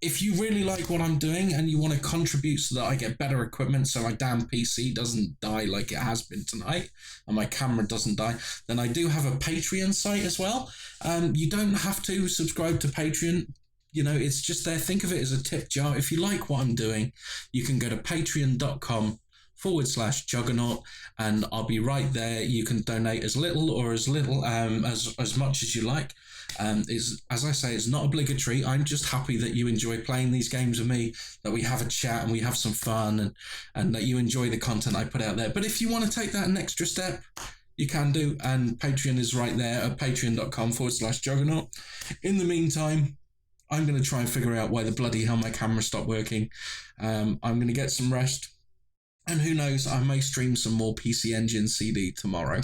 If you really like what I'm doing and you want to contribute so that I get better equipment so my damn PC doesn't die like it has been tonight and my camera doesn't die, then I do have a Patreon site as well. You don't have to subscribe to Patreon. It's just there. Think of it as a tip jar. If you like what I'm doing, you can go to patreon.com/juggernaut, and I'll be right there. You can donate as little or as much as you like. As I say, it's not obligatory. I'm just happy that you enjoy playing these games with me, that we have a chat and we have some fun, and that you enjoy the content I put out there. But if you want to take that an extra step, you can do, and Patreon is right there at patreon.com/juggernaut. In the meantime, I'm going to try and figure out why the bloody hell my camera stopped working. I'm going to get some rest, and who knows, I may stream some more PC Engine CD tomorrow.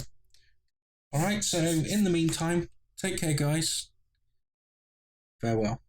Alright, so in the meantime, take care, guys. Farewell.